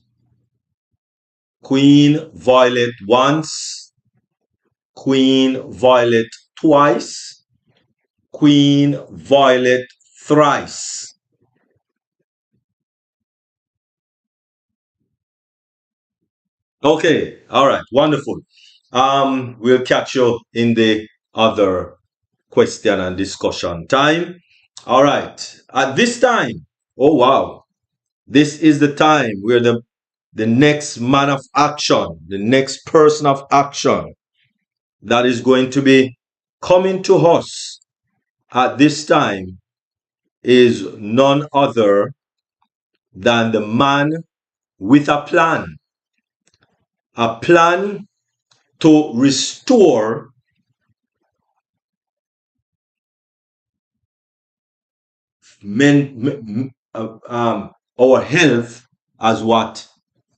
once, Queen Violet twice, Queen Violet thrice. Okay, all right, wonderful. We'll catch you in the other question and discussion time. All right, at this time, oh wow, this is the time where the next man of action, the next person of action that is going to be coming to us at this time is none other than the man with a plan to restore our health, as what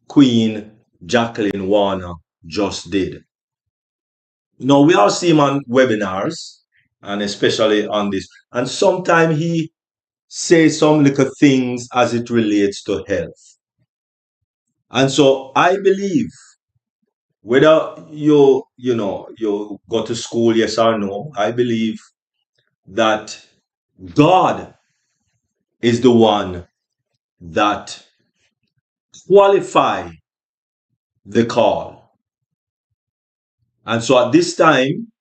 Queen Jacqueline Warner just did. Now, we all see him on webinars, and especially on this, and sometimes he says some little things as it relates to health. And so I believe, whether you go to school, yes or no, I believe that God is the one that qualify the call. And so at this time,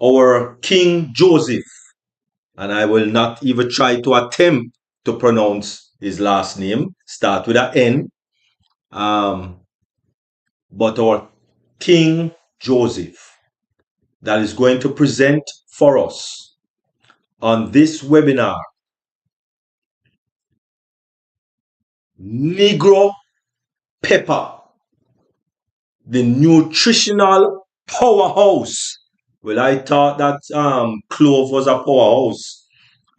our King Joseph, and I will not even try to attempt to pronounce his last name, start with an N, but our King Joseph that is going to present for us on this webinar, NEGRO pepper, the nutritional powerhouse. Well, I thought that clove was a powerhouse,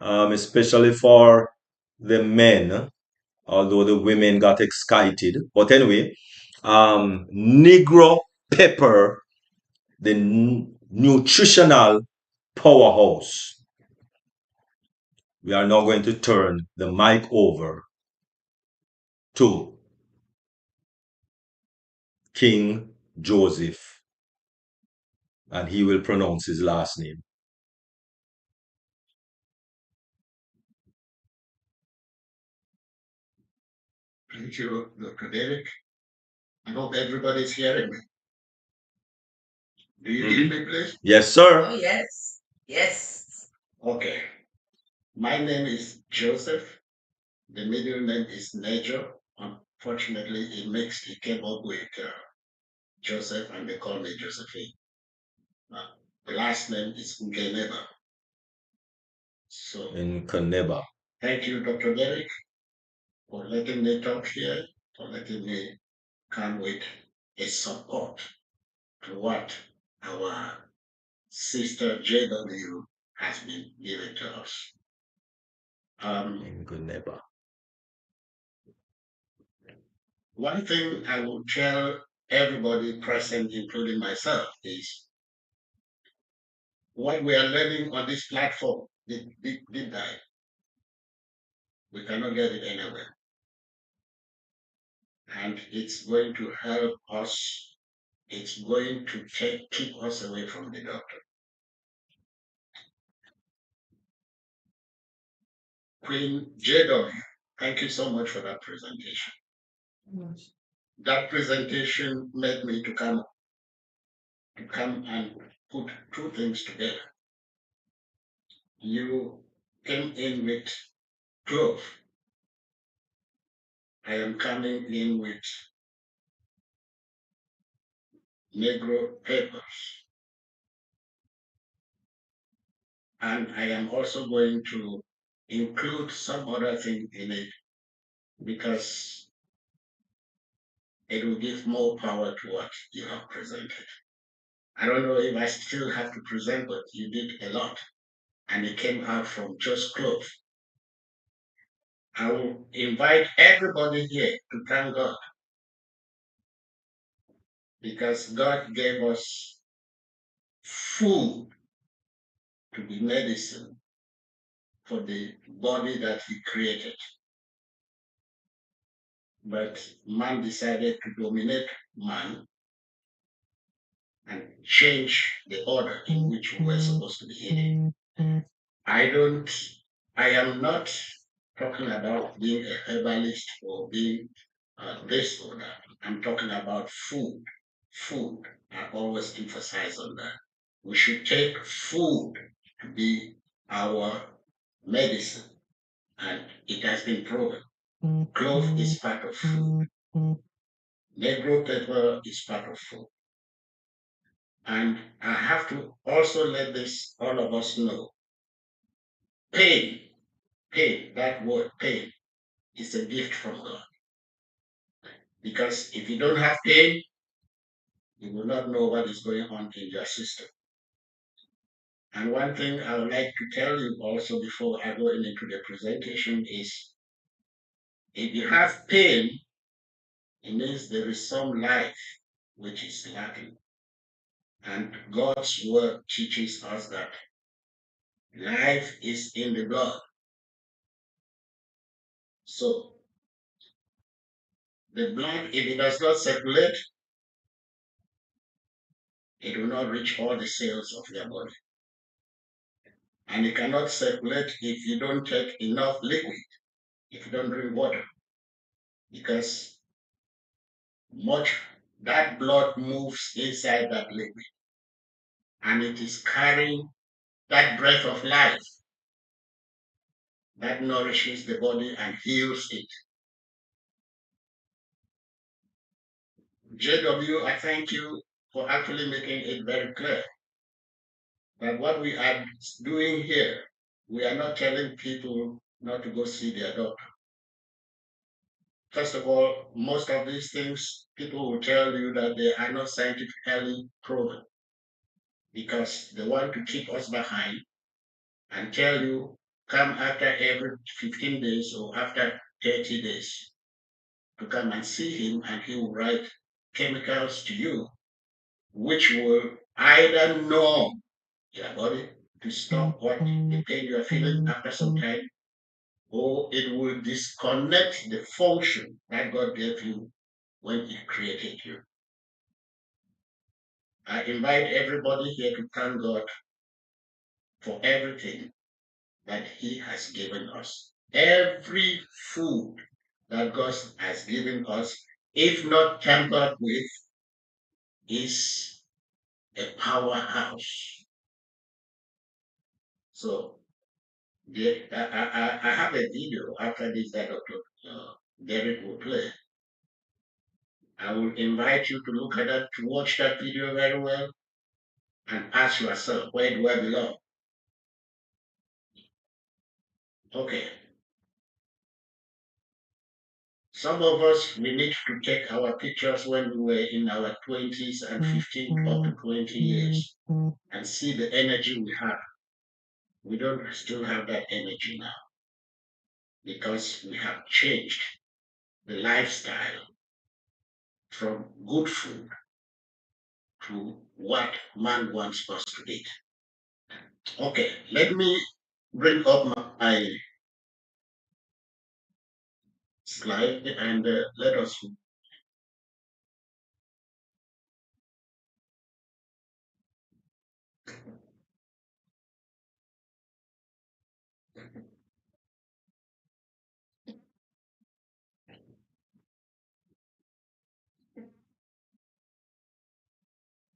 especially for the men, although the women got excited. But anyway, Negro pepper, the nutritional powerhouse. We are now going to turn the mic over to King Joseph, and he will pronounce his last name. Thank you, Dr. Derek. I hope everybody's hearing me. Do you hear me, please? Yes, sir. Oh, yes. Yes. Okay. My name is Joseph. The middle name is NEGRO. Unfortunately, it came up with Joseph, and they call me Josephine. The last name is Ngueneba. So, In Ngueneba. thank you, Dr. Derek, for letting me talk here, for letting me come with a support to what our sister JW has been giving to us. In Ngueneba. One thing I will tell everybody present, including myself, is what we are learning on this platform, deep dive. We cannot get it anywhere. And it's going to help us. It's going to keep us away from the doctor. Queen JW, thank you so much for that presentation. That presentation made me to come and put two things together. You came in with Clove. I am coming in with NEGRO papers. And I am also going to include some other thing in it because it will give more power to what you have presented. I don't know if I still have to present, but you did a lot. And it came out from just Clove. I will invite everybody here to thank God because God gave us food to be medicine for the body that He created. But man decided to dominate man and change the order in which we were supposed to be eating. I am not talking about being a herbalist or being this or that. I'm talking about food. Food. I always emphasize on that. We should take food to be our medicine, and it has been proven. Clove is part of food. Negro pepper is part of food. And I have to also let all of us know. Pain, that word pain, is a gift from God. Because if you don't have pain, you will not know what is going on in your system. And one thing I would like to tell you also before I go into the presentation is if you have pain, it means there is some life which is lacking. And God's word teaches us that life is in the blood. So the blood, if it does not circulate, it will not reach all the cells of your body. And it cannot circulate if you don't take enough liquid, if you don't drink water. Because that blood moves inside that liquid. And it is carrying that breath of life that nourishes the body and heals it. JW, I thank you for actually making it very clear that what we are doing here, we are not telling people not to go see their doctor. First of all, most of these things, people will tell you that they are not scientifically proven because they want to keep us behind and tell you come after every 15 days or after 30 days to come and see him, and he will write chemicals to you, which will either numb your body to stop what the pain you are feeling after some time, or it will disconnect the function that God gave you when He created you. I invite everybody here to thank God for everything that He has given us. Every food that God has given us, if not tampered with, is a powerhouse. So I have a video after this that Dr. Derek will play. I will invite you to look at that, to watch that video very well, and ask yourself, where do I belong? Okay. Some of us, we need to take our pictures when we were in our 20s and 15 up to 20 years and see the energy we have. We don't still have that energy now because we have changed the lifestyle from good food to what man wants us to eat. Okay, let me bring up my slide and let us.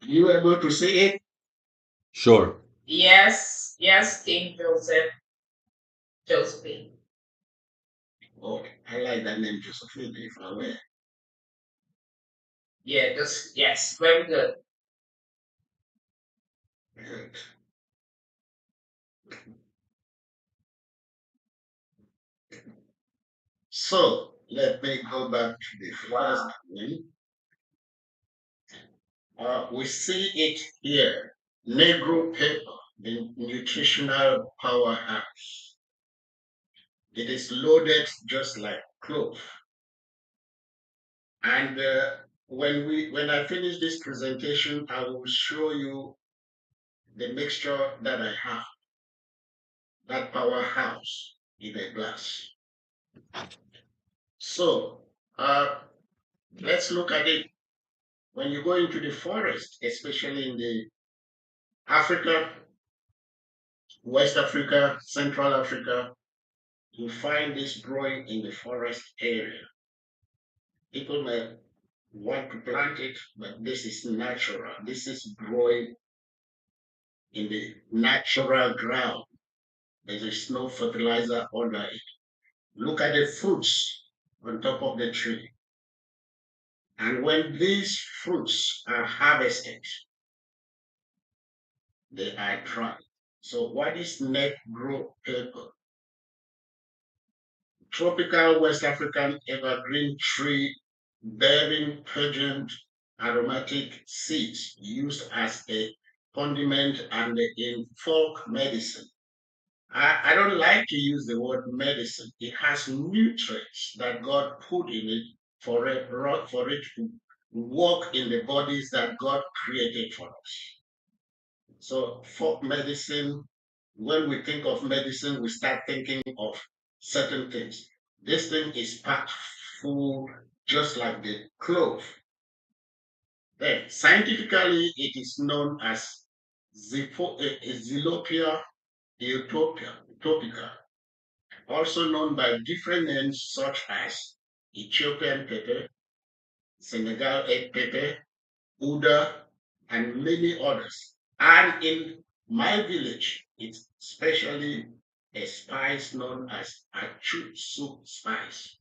You able to see it? Sure. Yes, yes, King Josephine. Oh, I like that name, Josephine, if I were. Yeah, just yes, very good. Good. So let me go back to the first one. We see it here. NEGRO paper, the nutritional powerhouse. It is loaded just like clove. And when I finish this presentation, I will show you the mixture that I have, that powerhouse in a glass. So let's look at it. When you go into the forest, especially in the Africa, West Africa, Central Africa, you find this growing in the forest area. People may want to plant it, but this is natural. This is growing in the natural ground. There is no fertilizer under it. Look at the fruits on top of the tree. And when these fruits are harvested, they are dried. So what is NEGRO paper? Tropical West African evergreen tree bearing pungent aromatic seeds used as a condiment and in folk medicine. I don't like to use the word medicine. It has nutrients that God put in it for it to work in the bodies that God created for us. So folk medicine, when we think of medicine, we start thinking of certain things. This thing is packed full, just like the clove. Then, scientifically, it is known as Xylopia utopica, also known by different names such as Ethiopian pepper, Senegal egg pepper, Uda, and many others. And in my village, it's especially a spice known as achu soup spice.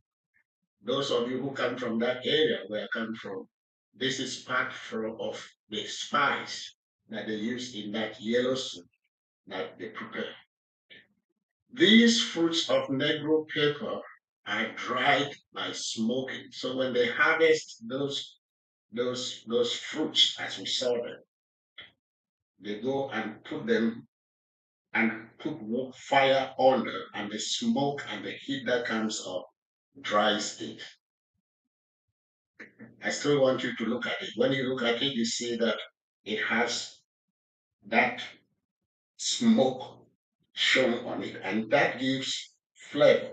Those of you who come from that area where I come from, this is part of the spice that they use in that yellow soup that they prepare. These fruits of NEGRO paper are dried by smoking. So when they harvest those fruits as we saw them, they go and put them and put fire under, and the smoke and the heat that comes up dries it. I still want you to look at it. When you look at it, you see that it has that smoke shown on it, and that gives flavor.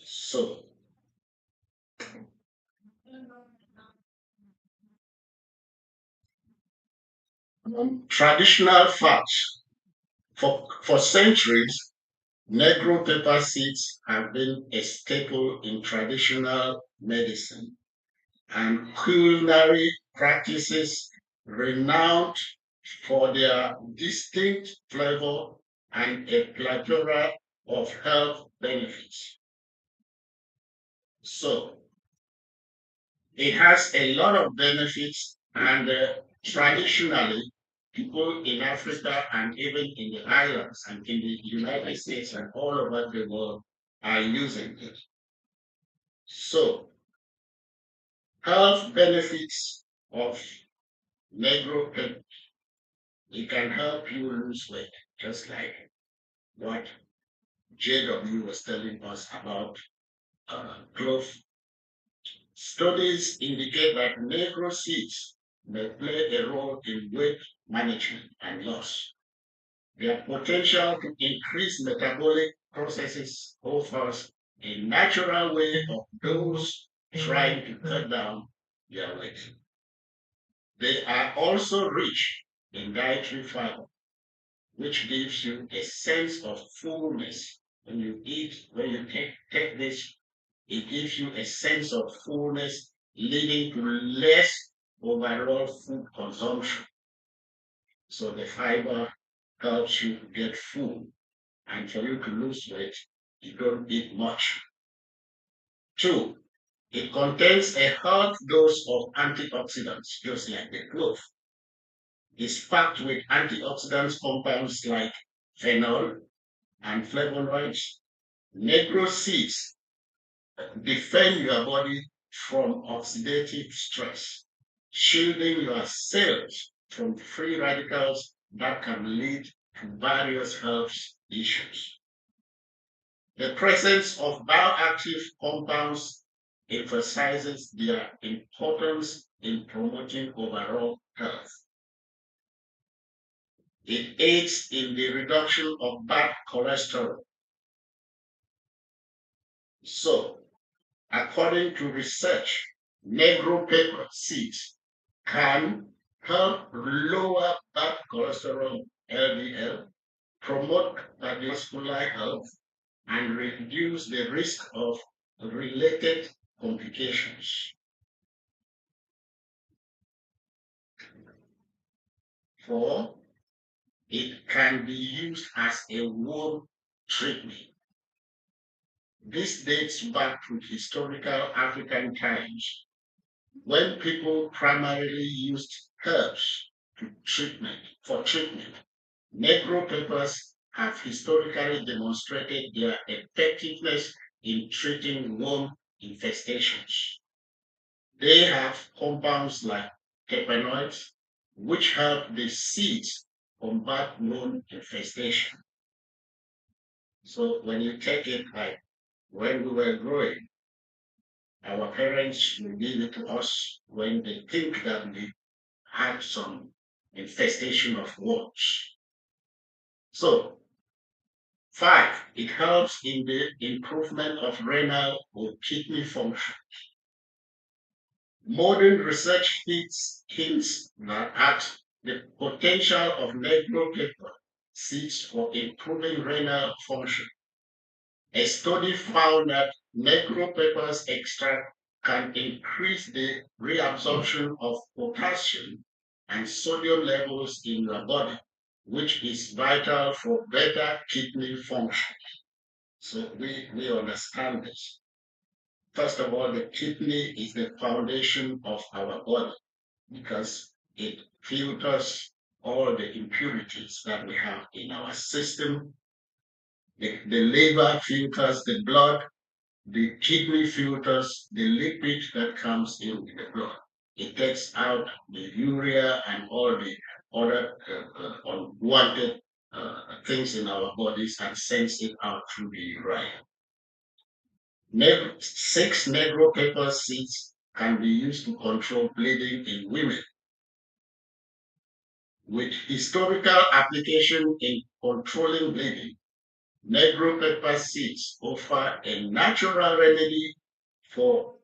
So, traditional facts. For centuries, Negro pepper seeds have been a staple in traditional medicine and culinary practices renowned for their distinct flavor and a plethora of health benefits. So, it has a lot of benefits, and traditionally, people in Africa and even in the islands and in the United States and all over the world are using it. So, health benefits of Negro pepper. It can help you lose weight, just like what JW was telling us about Clove. Studies indicate that Negro seeds may play a role in weight management and loss. Their potential to increase metabolic processes offers a natural way of those trying to cut down their weight. They are also rich in dietary fiber, which gives you a sense of fullness. When you eat, when you take this, it gives you a sense of fullness, leading to less overall food consumption. So the fiber helps you to get full, and for you to lose weight, you don't eat much. Two, it contains a healthy dose of antioxidants, just like the clove. It's packed with antioxidant compounds like phenol and flavonoids. Negro seeds defend your body from oxidative stress, shielding your cells from free radicals that can lead to various health issues. The presence of bioactive compounds emphasizes their importance in promoting overall health. It aids in the reduction of bad cholesterol. So, according to research, Negro pepper seeds can help lower bad cholesterol LDL, promote cardiovascular health, and reduce the risk of related complications. 4, it can be used as a worm treatment. This dates back to historical African times when people primarily used herbs for treatment. Negro peppers have historically demonstrated their effectiveness in treating worm infestations. They have compounds like terpenoids, which help the seeds combat worm infestation. So when you take it, like when we were growing, our parents will give it to us when they think that we had some infestation of worms. So, 5, it helps in the improvement of renal or kidney function. Modern research hints at the potential of Negro pepper seeds for improving renal function. A study found that Negro pepper's extract can increase the reabsorption of potassium and sodium levels in your body, which is vital for better kidney function. So we understand this. First of all, the kidney is the foundation of our body because it filters all the impurities that we have in our system. The liver filters the blood, the kidney filters the lipid that comes in the blood. It takes out the urea and all the other unwanted things in our bodies and sends it out through the urine. 6 Negro pepper seeds can be used to control bleeding in women. With historical application in controlling bleeding, Negro pepper seeds offer a natural remedy for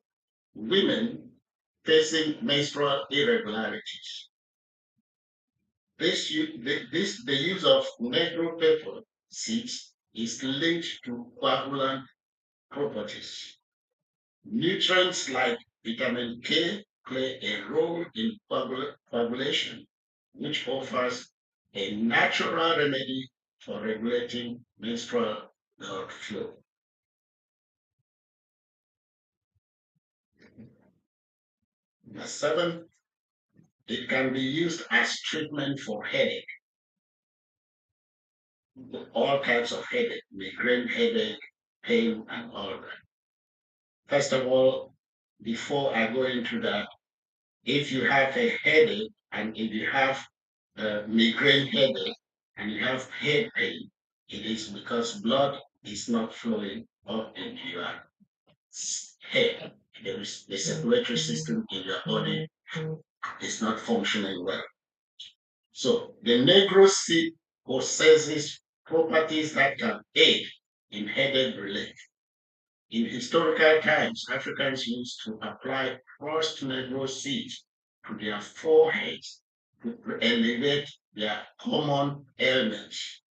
women facing menstrual irregularities. The use of Negro pepper seeds is linked to coagulant properties. Nutrients like vitamin K play a role in coagulation, which offers a natural remedy for regulating menstrual blood flow. Number 7, it can be used as treatment for headache. All types of headache, migraine headache, pain, and all that. First of all, before I go into that, if you have a headache and if you have a migraine headache and you have head pain, it is because blood is not flowing up into your head. The circulatory system in your body is not functioning well. So the Negro seed possesses properties that can aid in headache relief. In historical times, Africans used to apply crushed Negro seeds to their foreheads to alleviate their common ailments.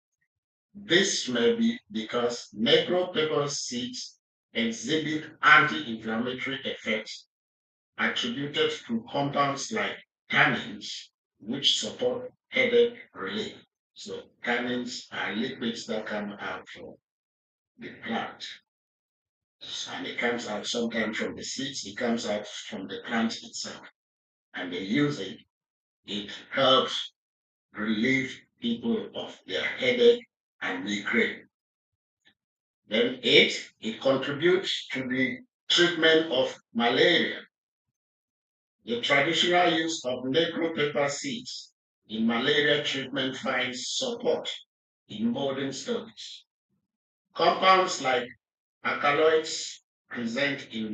This may be because Negro pepper seeds exhibit anti-inflammatory effects attributed to compounds like tannins, which support headache relief. So tannins are liquids that come out from the plant. And it comes out sometimes from the seeds, it comes out from the plant itself. And they use it. It helps relieve people of their headache and migraine. Then 8, it contributes to the treatment of malaria. The traditional use of Negro pepper seeds in malaria treatment finds support in modern studies. Compounds like alkaloids present in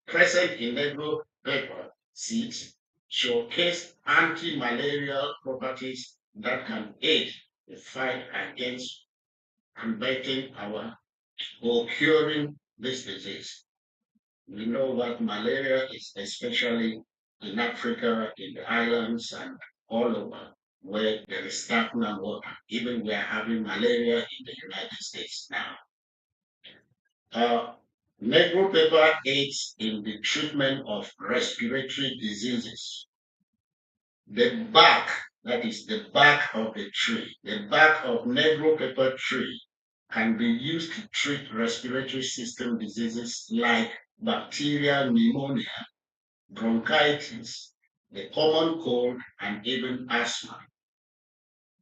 Negro pepper seeds showcase anti-malarial properties that can aid the fight against preventing or curing this disease. We know what malaria is, especially in Africa, in the islands, and all over where there is stagnant water. Even we are having malaria in the United States now. Negro pepper aids in the treatment of respiratory diseases. The bark, that is the bark of the tree, the bark of Negro pepper tree can be used to treat respiratory system diseases like bacterial pneumonia, bronchitis, the common cold, and even asthma.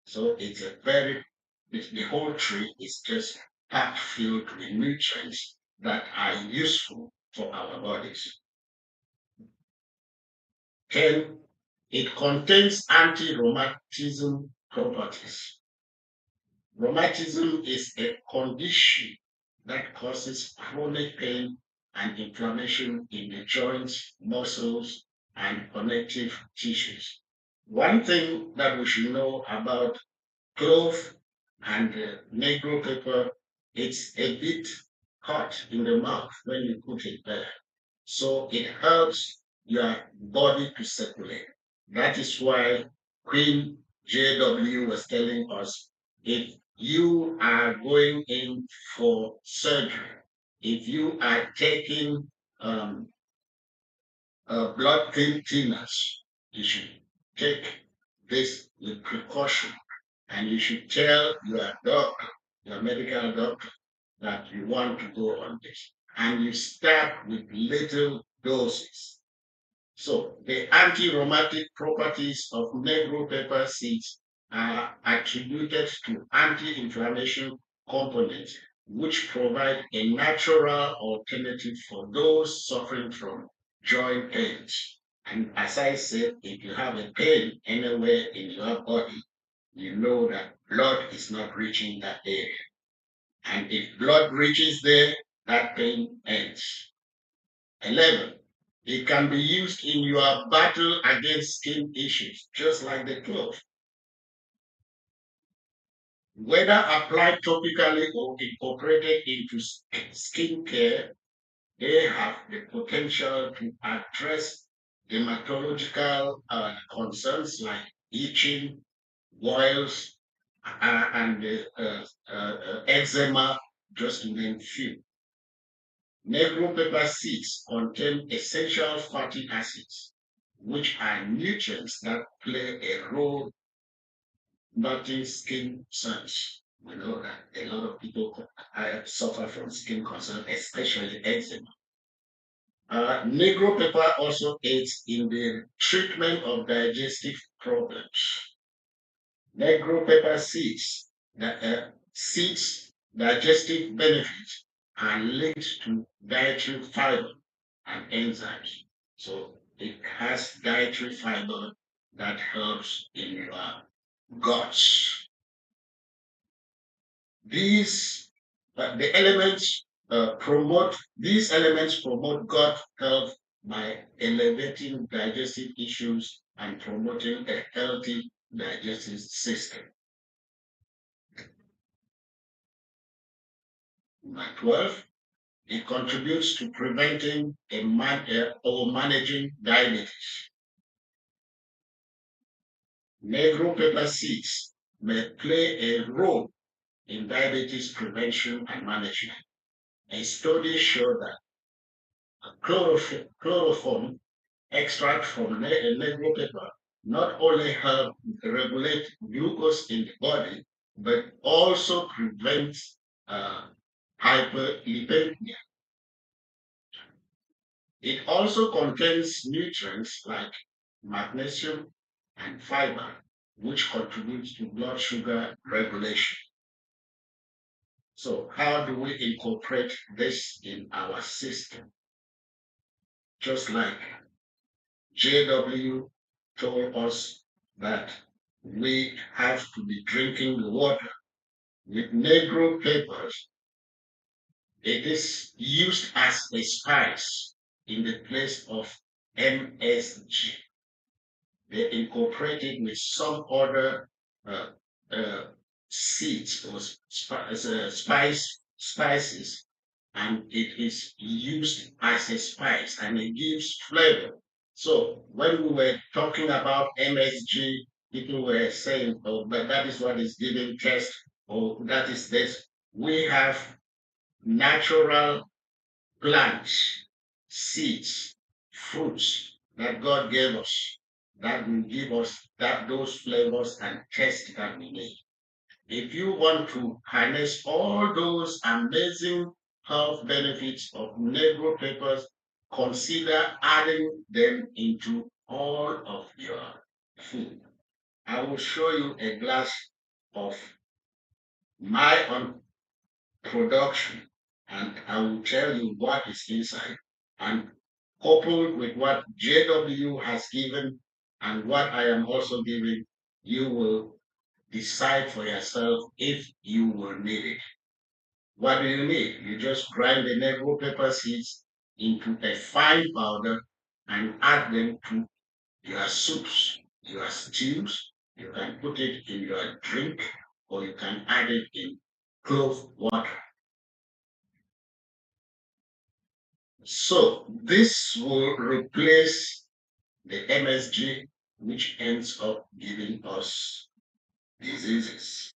So the whole tree is just packed filled with nutrients that are useful for our bodies. 10, it contains anti-rheumatism properties. Rheumatism is a condition that causes chronic pain and inflammation in the joints, muscles, and connective tissues. One thing that we should know about clove and Negro pepper, it's a bit hot in the mouth when you put it there. So it helps your body to circulate. That is why Queen JW was telling us if you are going in for surgery, if you are taking blood thinners, you should take this with precaution and you should tell your doctor, your medical doctor, that you want to go on this. And you start with little doses. So the anti-rheumatic properties of Negro pepper seeds are attributed to anti-inflammation components, which provide a natural alternative for those suffering from joint pains. And as I said, if you have a pain anywhere in your body, you know that blood is not reaching that area. And if blood reaches there, that pain ends. 11. It can be used in your battle against skin issues, just like the clove. Whether applied topically or incorporated into skin care, they have the potential to address dermatological concerns like itching, boils, and eczema, just to name few. Negro pepper seeds contain essential fatty acids, which are nutrients that play a role in skin concerns. We know that a lot of people suffer from skin concerns, especially eczema. Negro pepper also aids in the treatment of digestive problems. Negro pepper seeds digestive benefits are linked to dietary fiber and enzymes. So it has dietary fiber that helps in your guts. These elements promote gut health by elevating digestive issues and promoting a healthy digestive system. Number 12, it contributes to preventing or managing diabetes. Negro pepper seeds may play a role in diabetes prevention and management. A study showed that chloroform extract from Negro pepper not only help regulate glucose in the body, but also prevents hyperlipidemia. It also contains nutrients like magnesium and fiber, which contributes to blood sugar regulation. So how do we incorporate this in our system? Just like JW told us that we have to be drinking the water. With Negro peppers, it is used as a spice in the place of MSG. They incorporate it with some other uh, uh, seeds or spices, and it is used as a spice and it gives flavor. So when we were talking about MSG, people were saying, "Oh, but that is what is giving taste," or "that is this." We have natural plants, seeds, fruits that God gave us that will give us those flavors and taste that we need. If you want to harness all those amazing health benefits of Negro peppers, consider adding them into all of your food. I will show you a glass of my own production and I will tell you what is inside. And coupled with what JW has given and what I am also giving, you will decide for yourself if you will need it. What do you need? You just grind the Negro pepper seeds into a fine powder and add them to your soups, your stews. You can put it in your drink or you can add it in clove water. So this will replace the MSG, which ends up giving us diseases.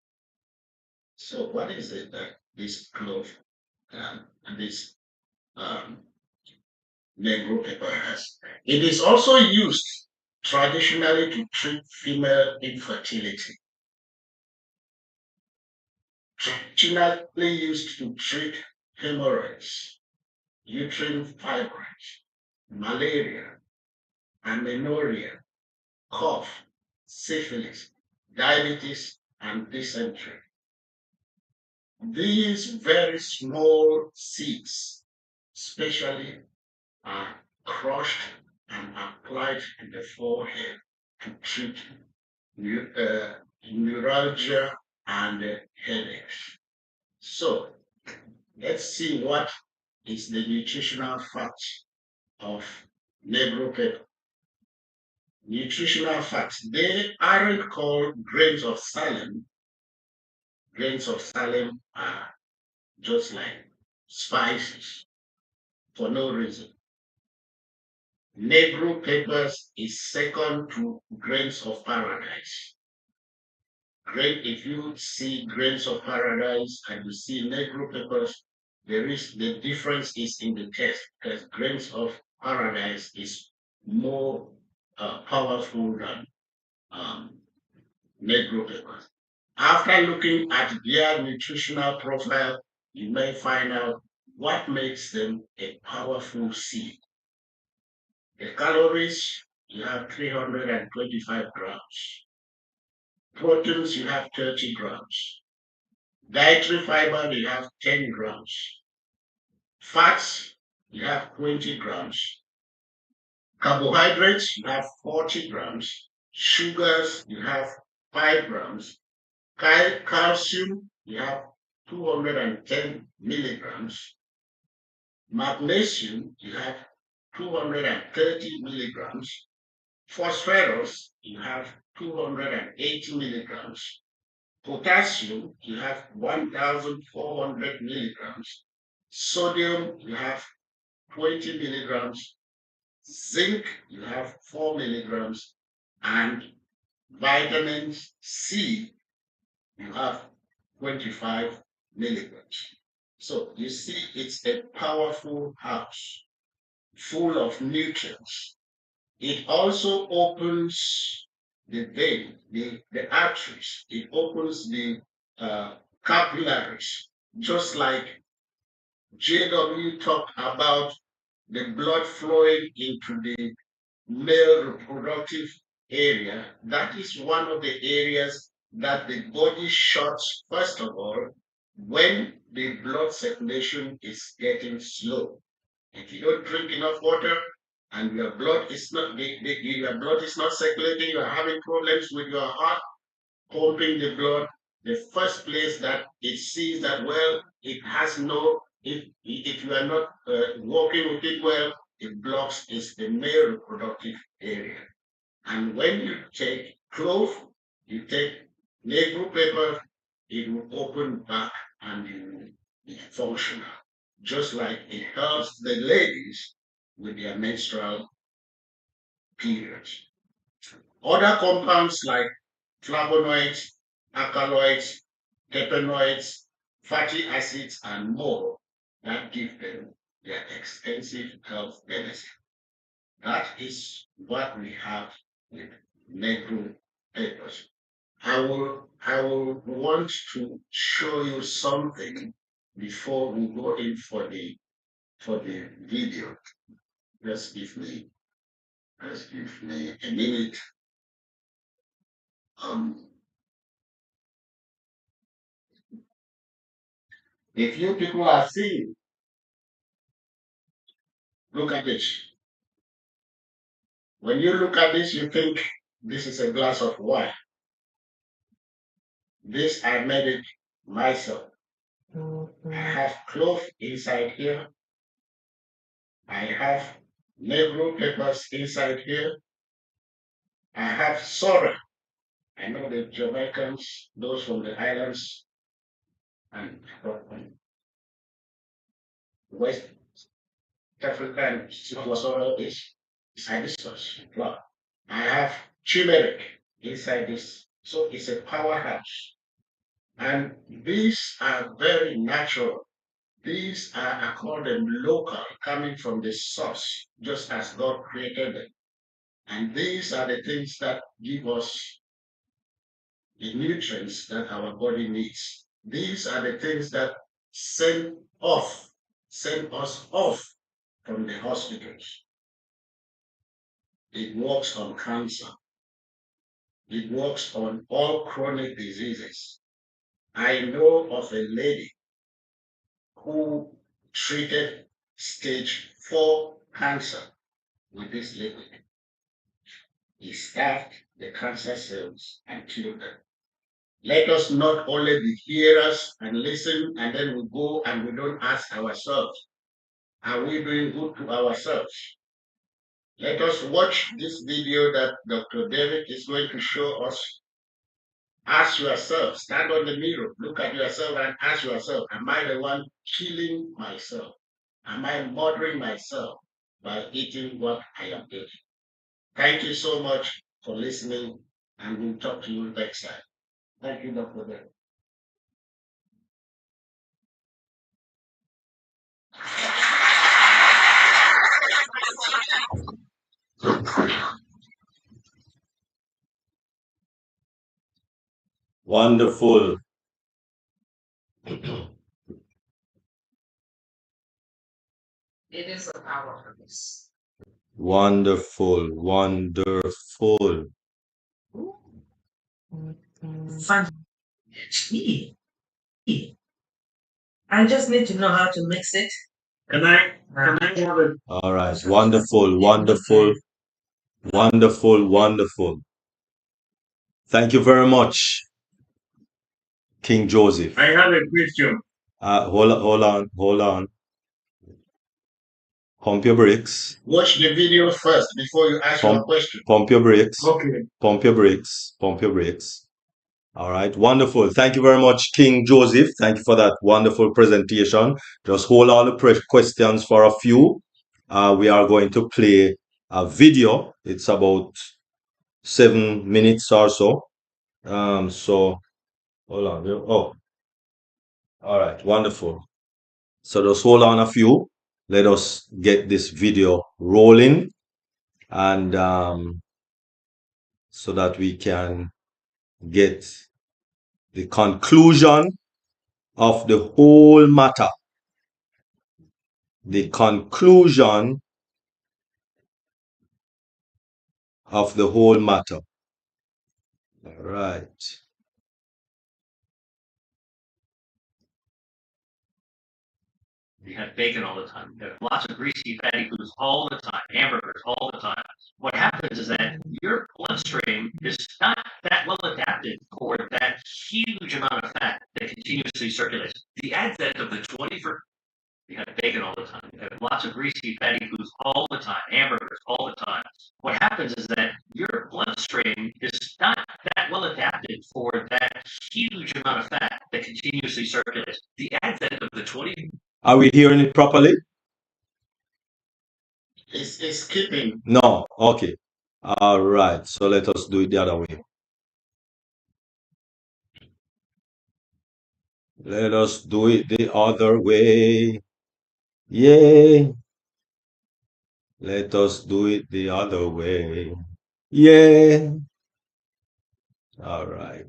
So what is it that this clove and this um, Negro pepper has? It is also used traditionally to treat female infertility. Traditionally used to treat hemorrhoids, uterine fibroids, malaria, amenorrhea, cough, syphilis, diabetes, and dysentery. These very small seeds, especially, are crushed and applied to the forehead to treat neuralgia, and headaches. So let's see what is the nutritional facts of NEGRO pepper. Nutritional facts. They aren't called grains of Salem. Grains of Salem are just like spices for no reason. Negro peppers is second to grains of paradise. If you see grains of paradise and you see Negro peppers, the difference is in the taste because grains of paradise is more powerful than um, Negro peppers. After looking at their nutritional profile, you may find out what makes them a powerful seed. The calories, you have 325 grams. Proteins, you have 30 grams. Dietary fiber, you have 10 grams. Fats, you have 20 grams. Carbohydrates, you have 40 grams. Sugars, you have 5 grams. Calcium, you have 210 milligrams. Magnesium, you have 230 milligrams. Phosphorus, you have 280 milligrams. Potassium, you have 1,400 milligrams. Sodium, you have 20 milligrams. Zinc, you have 4 milligrams. And vitamin C, you have 25 milligrams. So you see, it's a powerful house full of nutrients. It also opens the vein, the arteries. It opens the capillaries, just like JW talked about the blood flowing into the male reproductive area. That is one of the areas that the body shuts, first of all, when the blood circulation is getting slow. If you don't drink enough water and your blood is not your blood is not circulating, you are having problems with your heart pumping the blood, the first place that it sees that, well, it has no, if you are not working with it well, it blocks is the male reproductive area. And when you take clove, you take negro pepper, it will open back and it will be functional. Just like it helps the ladies with their menstrual periods. Other compounds like flavonoids, alkaloids, terpenoids, fatty acids, and more that give them their extensive health benefits. That is what we have with negro peppers. I will want to show you something before we go in for the video. Just give me a minute. If you people are seeing, look at this. When you look at this, you think this is a glass of wine. This I made it myself. I have clove inside here. I have negro peppers inside here. I have sorrel. I know the Jamaicans, those from the islands and from West Africa and sorrel is hibiscus flower. I have turmeric inside this. So it's a powerhouse. And these are very natural. These are, I call them local, coming from the source, just as God created them. And these are the things that give us the nutrients that our body needs. These are the things that send us off from the hospitals. It works on cancer. It works on all chronic diseases. I know of a lady who treated stage 4 cancer with this liquid. He starved the cancer cells and killed them. Let us not only be hearers and listen, and then we go and we don't ask ourselves, are we doing good to ourselves? Let us watch this video that Dr. David is going to show us. Ask yourself, stand on the mirror, look at yourself and ask yourself, am I the one killing myself? Am I murdering myself by eating what I am eating? Thank you so much for listening, and we'll talk to you next time. Thank you, Dr. David. Wonderful. It is a powerhouse. Wonderful. Wonderful. I just need to know how to mix it. Can I have it? All right. Wonderful. Wonderful. Wonderful. Wonderful. Thank you very much, King Joseph. I have a question. Hold on. Pump your brakes. Watch the video first before you ask your question. Pump your brakes. Okay. Pump your brakes. Pump your brakes. All right. Wonderful. Thank you very much, King Joseph. Thank you for that wonderful presentation. Just hold all the questions for a few. We are going to play a video. It's about 7 minutes or so. So hold on. Oh, all right. Wonderful. So just hold on a few. Let us get this video rolling, and so that we can get the conclusion of the whole matter. The conclusion of the whole matter. All right. You have bacon all the time. You have lots of greasy, fatty foods all the time, hamburgers all the time. What happens is that your bloodstream is not that well adapted for that huge amount of fat that continuously circulates. The advent of the 21st, you have bacon all the time. You have lots of greasy, fatty foods all the time, hamburgers all the time. What happens is that your bloodstream is not that well adapted for that huge amount of fat that continuously circulates. The advent of the 20. Are we hearing it properly? It's skipping. No. Okay. All right. So let us do it the other way. Let us do it the other way. Yay. Let us do it the other way. Yeah. All right.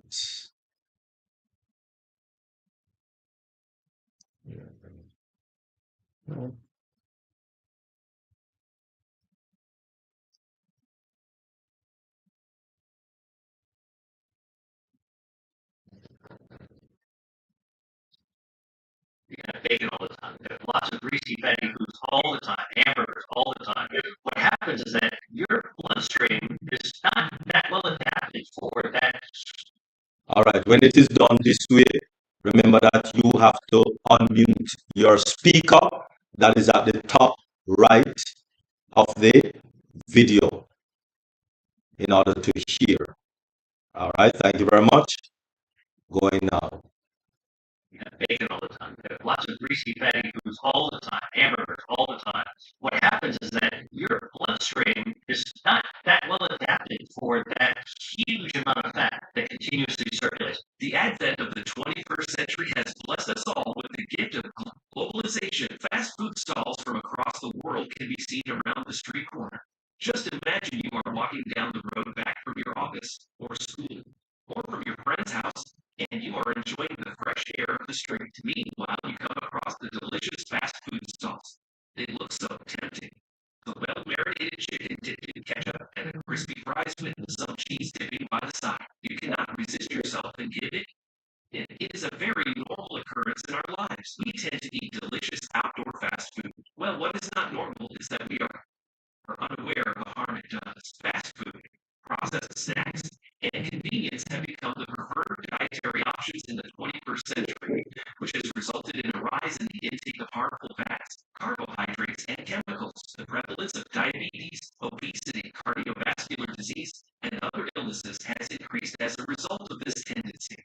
You have bacon all the time. You have lots of greasy, fatty foods all the time, hamburgers all the time. What happens is that your bloodstream is not that well adapted for that. All right. When it is done this way, remember that you have to unmute your speaker that is at the top right of the video in order to hear. All right. Thank you very much. Going now. You have bacon all the time. You have lots of greasy, fatty foods all the time, hamburgers all the time. What happens is that your bloodstream is not that well adapted for that huge amount of fat that continuously circulates. The advent of the 21st century has blessed us all with the gift of globalization. Fast food stalls from across the world can be seen around the street corner. Just imagine you are walking down the road back from your office or school or from your friend's house, and you are enjoying the fresh air of the street. Meanwhile, you come across the delicious fast food stalls. They look so tempting. The well-marinated chicken dipped in ketchup and the crispy fries with some cheese dipping by the side. You cannot resist yourself and give it. It is a very normal occurrence in our lives. We tend to eat delicious outdoor fast food. Well, what is not normal is that we are unaware of the harm it does. Fast food, processed snacks, and convenience have become the preferred dietary century, which has resulted in a rise in the intake of harmful fats, carbohydrates, and chemicals. The prevalence of diabetes, obesity, cardiovascular disease, and other illnesses has increased as a result of this tendency.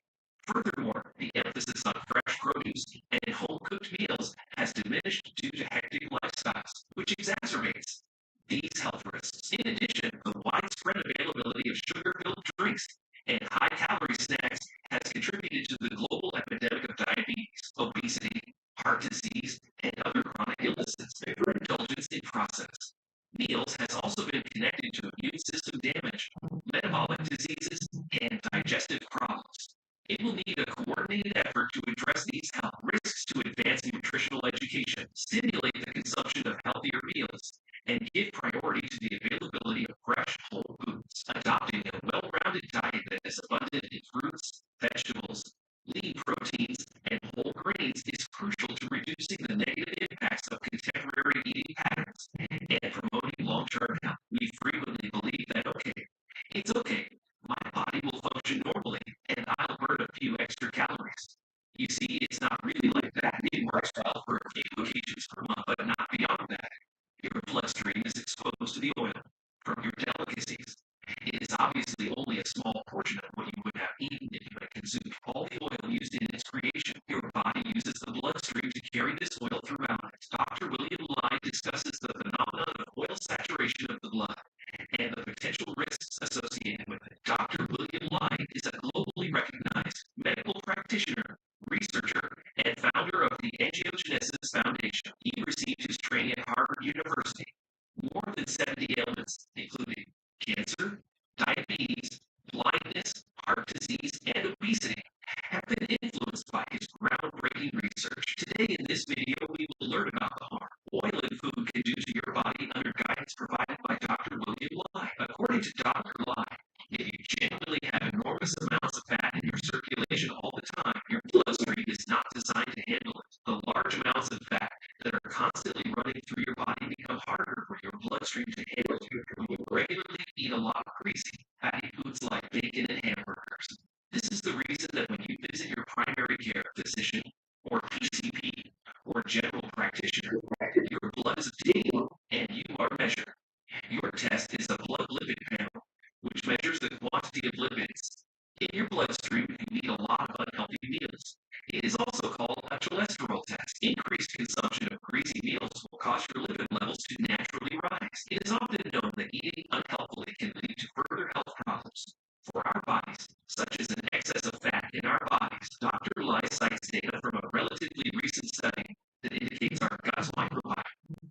Furthermore, the emphasis on fresh produce and home-cooked meals has diminished due to hectic lifestyles, which exacerbates these health risks. In addition, the widespread availability of sugar-filled drinks and high-calorie snacks has contributed to the global epidemic of diabetes, obesity, heart disease, and other chronic illnesses. Overindulgence in processed meals has also been connected to immune system damage, metabolic diseases, and digestive problems. It will need a coordinated effort to address these health risks to advance nutritional education, stimulate the consumption of healthier meals, and give priority to the availability of fresh whole foods. Adopting a well-rounded diet that is abundant in fruits, vegetables, lean proteins, and whole grains is crucial to reducing the negative impacts of contemporary eating patterns and promoting long-term health. We frequently believe that it's okay, my body will function normally, and I'll burn a few extra calories. You see, it's not really like that. It works well for a few occasions per month, but not beyond that. Your bloodstream is exposed to the oil from your delicacies. It is obviously only a small portion of what you would have eaten if you had consumed all the oil used in its creation. Your body uses the bloodstream to carry this oil throughout it. Dr. William Lai discusses the phenomenon of oil saturation of the blood and the potential risks associated with it. Dr. William Lai is a globally recognized medical practitioner, researcher, and founder of the Angiogenesis Foundation. He received his training at Harvard University. More than 70 ailments, including cancer, diabetes, blindness, heart disease, and obesity, have been influenced by his groundbreaking research. Today in this video, we will learn about the harm oil in food can do to your body under guidance provided by Dr. William Lai. According to Dr. Lai, if you generally have enormous amounts of fat in your circulation all the time, your bloodstream is not designed to handle it. The large amounts of fat that are constantly running through your body become harder for your bloodstream to handle when you regularly eat a lot of greasy, fatty foods like bacon and hamburgers. This is the reason that when you visit your primary care physician or PCP or general practitioner, your blood is obtained and you are measured. Your test is a blood lipid panel, which measures the quantity of lipids in your bloodstream when you eat a lot of unhealthy meals. It is also called a cholesterol test. Increased consumption of greasy meals will cause your lipid levels to naturally rise. It is often known that eating unhealthily can lead to further health problems for our bodies, such as an excess of fat in our bodies. Dr. Lai cites data from a relatively recent study that indicates our gut's microbiome,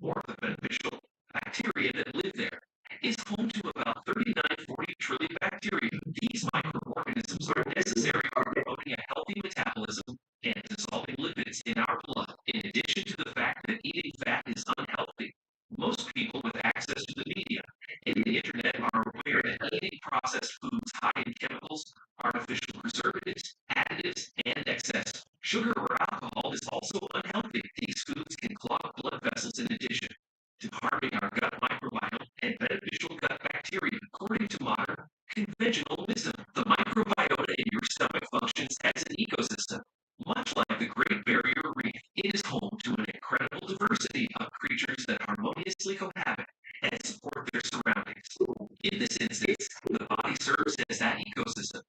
or the beneficial bacteria that live there, is home to about 39-40 trillion bacteria. These microorganisms are necessary for promoting a healthy metabolism and dissolving lipids in our blood. In addition to the fact that eating fat is unhealthy, most people with access to the media and the internet are aware that eating processed foods high in chemicals, artificial preservatives, additives, and excess sugar or alcohol is also unhealthy. These foods can clog blood vessels in addition to harming our gut microbiome and beneficial gut bacteria. According to modern, conventional wisdom, the microbiota in your stomach functions as an ecosystem. Much like the Great Barrier Reef, it is home to an incredible diversity of creatures that harmoniously cohabit and support their surroundings. In this instance, the body serves as that ecosystem,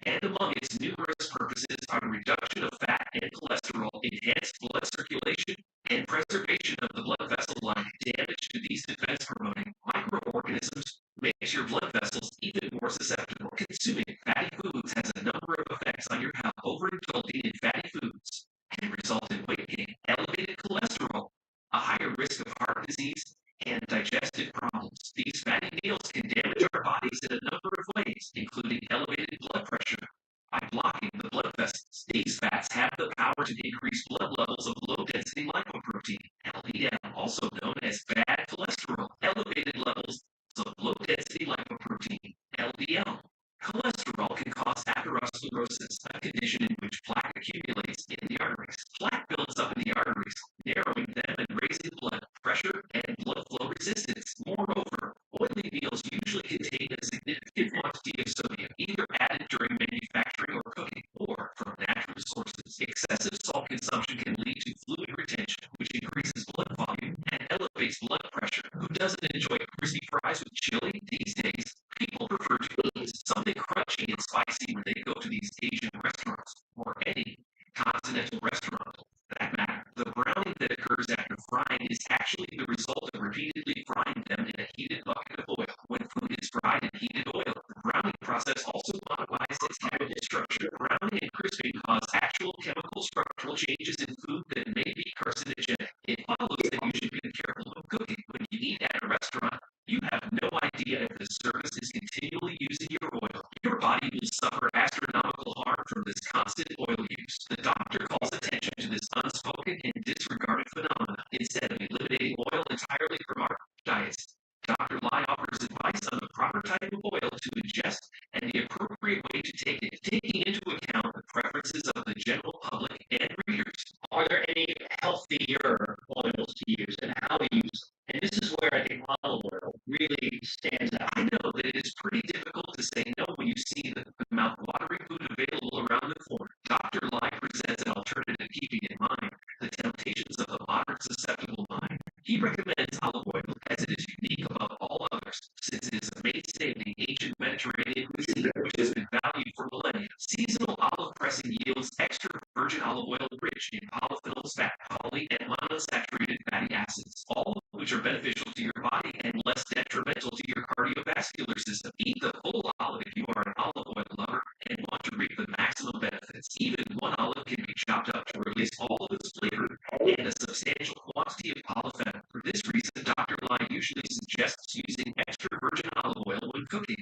and among its numerous purposes are reduction of fat and cholesterol, enhanced blood circulation, and preservation of the blood vessel line. Damage to these defense-promoting microorganisms makes your blood vessels even more susceptible. Consuming fatty foods has a number of effects on your health. Overindulging in fatty foods can result in weight gain, elevated cholesterol, a higher risk of heart disease, and digestive problems. These fatty meals can damage our bodies in a number of ways, including elevated blood pressure by blocking the blood vessels. These fats have the power to increase blood levels of low-density lipoprotein, LDL, also known as bad cholesterol. Elevated levels of low-density lipoprotein, LDL. Cholesterol can cause atherosclerosis, a condition in which plaque accumulates in the arteries. Plaque builds up in the arteries, narrowing them and raising blood pressure and blood flow resistance. Moreover, oily meals usually contain a significant quantity of sodium, either added during manufacturing or cooking, or from natural sources. Excessive salt consumption can lead to fluid retention, which increases blood volume and elevates blood pressure. Who doesn't enjoy crispy fries with chili these days? People prefer to eat something crunchy and spicy when they go to these Asian restaurants or any continental restaurant for that matter. The browning that occurs after frying is actually the result of repeatedly frying them in a heated bucket of oil. When food is fried in heated oil, the browning process also modifies its chemical structure. Browning and crisping cause actual chemical structural changes in food that may be carcinogenic. It follows that you should be careful when cooking. When you eat at a restaurant, you have no idea if the service is continually using your oil. Your body will suffer astronomical harm from this constant oil use. The doctor calls attention to this unspoken and disregarded phenomenon. Instead of eliminating oil entirely from our diets, Dr. Lai offers advice on the proper type of oil to ingest and the appropriate way to take it, taking into account the preferences of the general public and readers. Are there any healthier oils to use and how to use them? And this is where I think olive oil really stands out. I know that it is pretty difficult to say no when you see the mouth-watering food available around the corner. Dr. Lai presents an alternative keeping in mind the temptations of the modern susceptible mind. He recommends olive oil as it is unique above all others, since it is a mainstay of the ancient Mediterranean cuisine, which has been valued for millennia. Seasonal olive pressing yields extra virgin olive oil rich in polyphenols, fat, poly, and monounsaturated fatty acids, all of which are beneficial to your body and less detrimental to your cardiovascular system. Eat the full olive if you are an olive oil lover and want to reap the maximum benefits. Even one olive can be chopped up to release all of its flavor and a substantial quantity of polyphenol. For this reason, Dr. Lai usually suggests using extra virgin olive oil when cooking.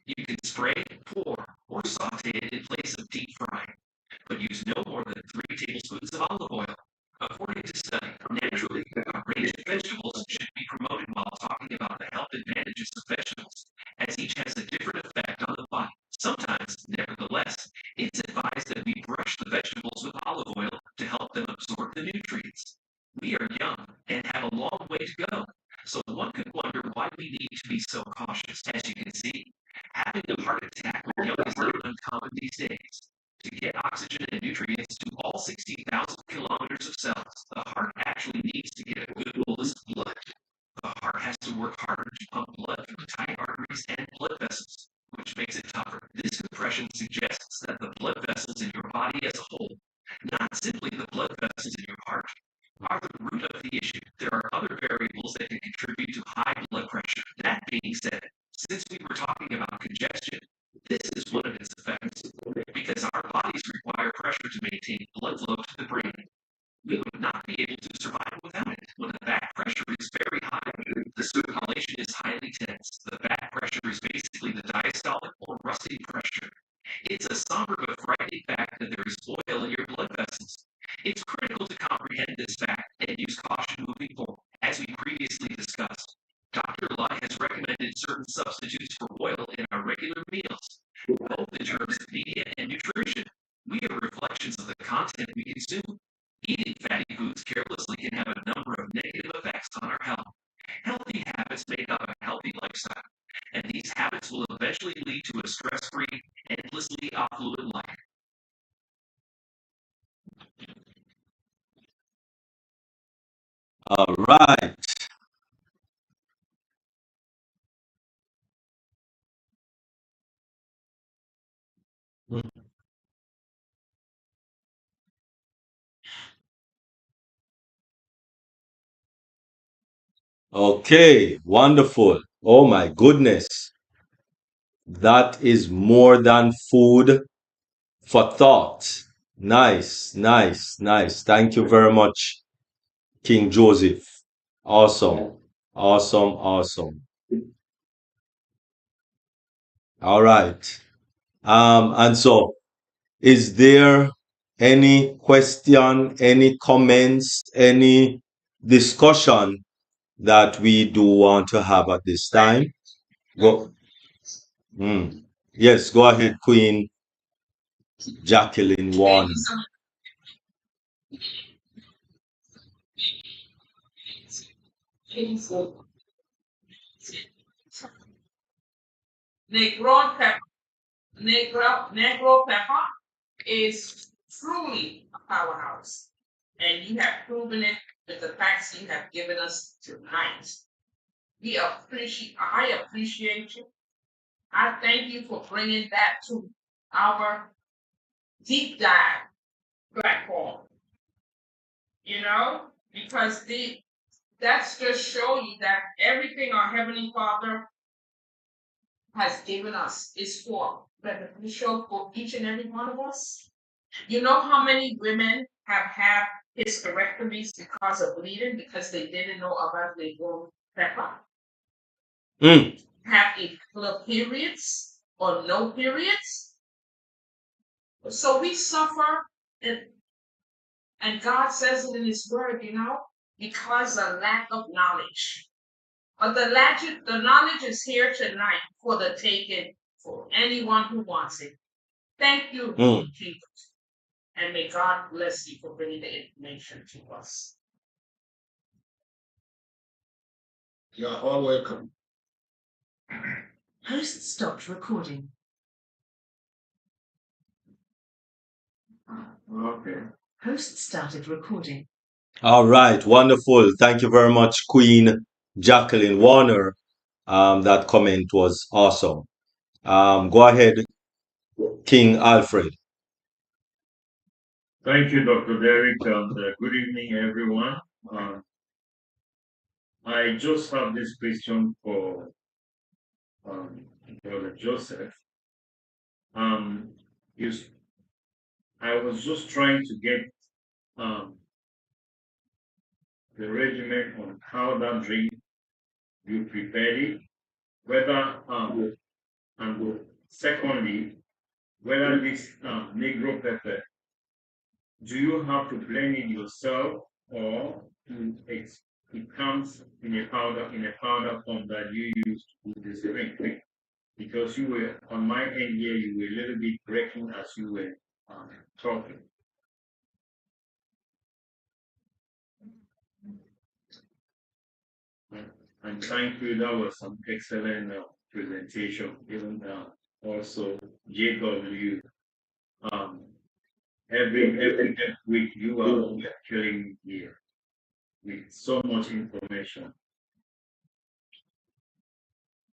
You can spray, pour, or saute it in place of deep frying, but use no more than 3 tablespoons of olive oil. According to study, naturally, a range of vegetables should be promoted while talking about the health advantages of vegetables, as each has a different effect on the body. Sometimes, nevertheless, it's advised that we brush the vegetables with olive oil to help them absorb the nutrients. We are young and have a long way to go, so one could wonder why we need to be so cautious. As you can see, having a heart attack when young is not uncommon these days. To get oxygen and nutrients to all 60,000 kilometers of cells, the heart actually needs to get a good bolus of blood. The heart has to work harder to pump blood through tight arteries and blood vessels, which makes it tougher. This compression suggests that the blood vessels in your body as a whole, not simply the blood vessels in your heart, are the root of the issue. There are other variables that can contribute to high blood pressure. That being said, since we were talking about congestion, this is one of its effects, because our bodies require pressure to maintain blood flow to the brain. We would not be able to survive without it. When the back pressure is very high, the circulation is highly tense. The back pressure is basically the diastolic or resting pressure. It's a somber but frightening fact that there is oil in your blood vessels. It's critical to comprehend this fact and use caution moving forward. As we previously discussed, Dr. Lai has recommended certain substitutes for oil in our regular meals, both in terms of media and nutrition. We are reflections of the content we consume. Eating fatty foods carelessly can have a number of negative effects on our health. Healthy habits make up a healthy lifestyle, and these habits will eventually lead to a stress-free, endlessly affluent life. All right. Okay, wonderful. Oh my goodness. That is more than food for thought. Nice, nice, nice. Thank you very much, King Joseph. Awesome, awesome, awesome. All right. And so is there any question, any comments, any discussion that we do want to have at this time? Go. Mm. Yes, go ahead, Queen Jacqueline Thank One. you so much. Negro pepper. Negro pepper is truly a powerhouse. And you have proven it with the facts you have given us tonight. I appreciate you. I thank you for bringing that to our deep dive platform. Because that's just show you that everything our Heavenly Father has given us is for beneficial for each and every one of us. You know how many women have had hysterectomies because of bleeding because they didn't know about their own pepper? Have irregular periods or no periods? So we suffer, and God says it in His Word, because of lack of knowledge. But the knowledge is here tonight for the taking for anyone who wants it. Thank you, Jesus. And may God bless you for bringing the information to us. You are all welcome. Host stopped recording. Okay. Host started recording. All right, wonderful. Thank you very much, Queen Jacqueline Warner. That comment was awesome. Go ahead, King Alfred. Thank you, Dr. Derek, and good evening, everyone. I just have this question for Brother Joseph. I was just trying to get the regimen on how that drink you prepared it, whether and secondly, whether this NEGRO pepper, do you have to blend it yourself, or it comes in a powder form that you use to do this drink? Because you were on my end here, you were a little bit breaking as you were talking. And thank you. That was some excellent presentation. Even also JW. Every week you are killing here with so much information.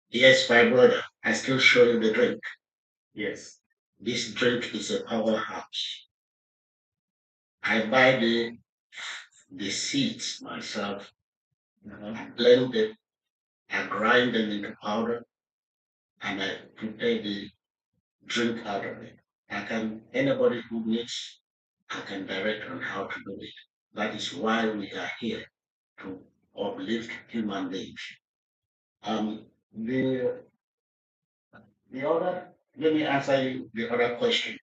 Yes, my brother. I still show you the drink. Yes. This drink is a powerhouse. I buy the seeds myself. I blend them, I grind them into powder, and I prepare the drink out of it. Anybody who needs, I can direct on how to do it. That is why we are here, to uplift human beings. Let me answer you the other question.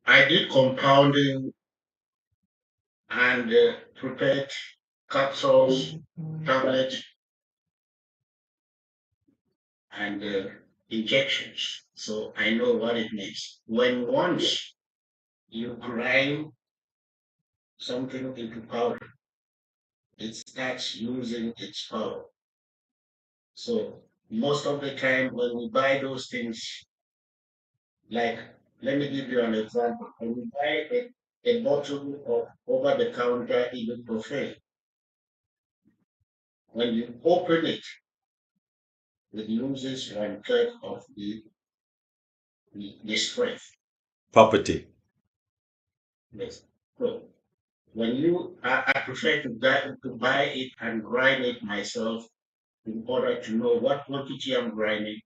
I did compounding and prepared capsules, tablets, and injections. So I know what it means. Once you grind something into powder, it starts losing its power. So most of the time when we buy those things, like, let me give you an example. When we buy a bottle of over-the-counter ibuprofen, when you open it, it loses 1/3 of the strength. Property. Yes. So I prefer to buy it and grind it myself in order to know what quantity I'm grinding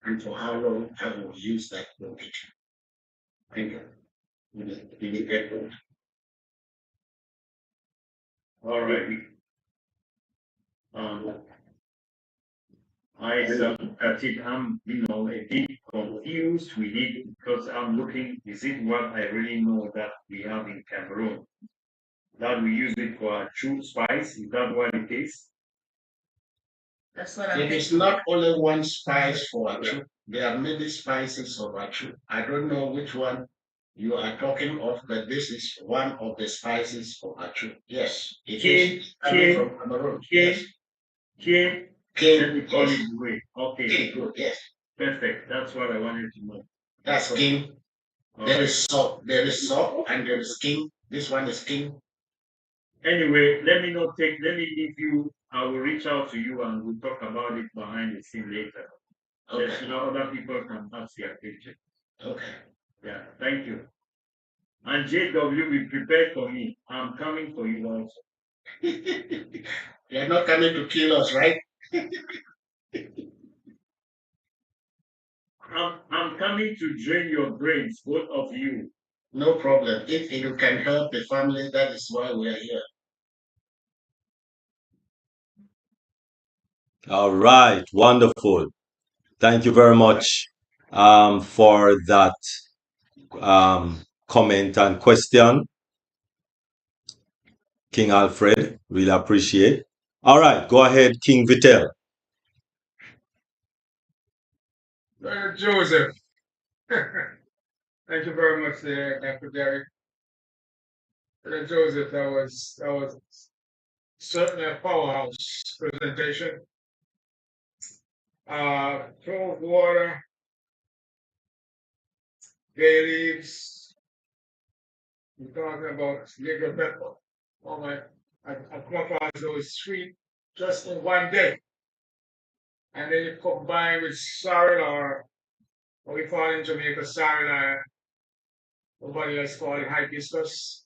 and for how long I will use that quantity. Thank you. Really get it. All right. I think I'm a bit confused with it because I'm looking, is it what I really know that we have in Cameroon? That we use it for a true spice? Is that what it is? That's what I'm It is not only one spice for achu. There are many spices of achu. I don't know which one you are talking of, but this is one of the spices of achu. Yes, it is coming from Cameroon. Yes. Let me call Yes. it the way. Okay. Okay, good. Yes. Perfect. That's what I wanted to know. That's king. There is soap, and there is king. This one is king. Anyway, let me give you, I will reach out to you and we'll talk about it behind the scene later. Okay. Other people can ask their question. Okay. Yeah, thank you. And JW, be prepared for me. I'm coming for you also. You're not coming to kill us, right? I'm coming to drain your brains, both of you. No problem. If you can help the family, that is why we are here. All right, wonderful. Thank you very much for that comment and question, King Alfred. Really appreciate. All right, go ahead, King Vitel. Joseph. Thank you very much there, Dr. Derek. Joseph, that was certainly a powerhouse presentation. Clove water, bay leaves. You're talking about NEGRO pepper. Oh my, I come across those three just in one day. And then you combine with sorrel, or what we call in Jamaica sorrel, nobody else call it hibiscus.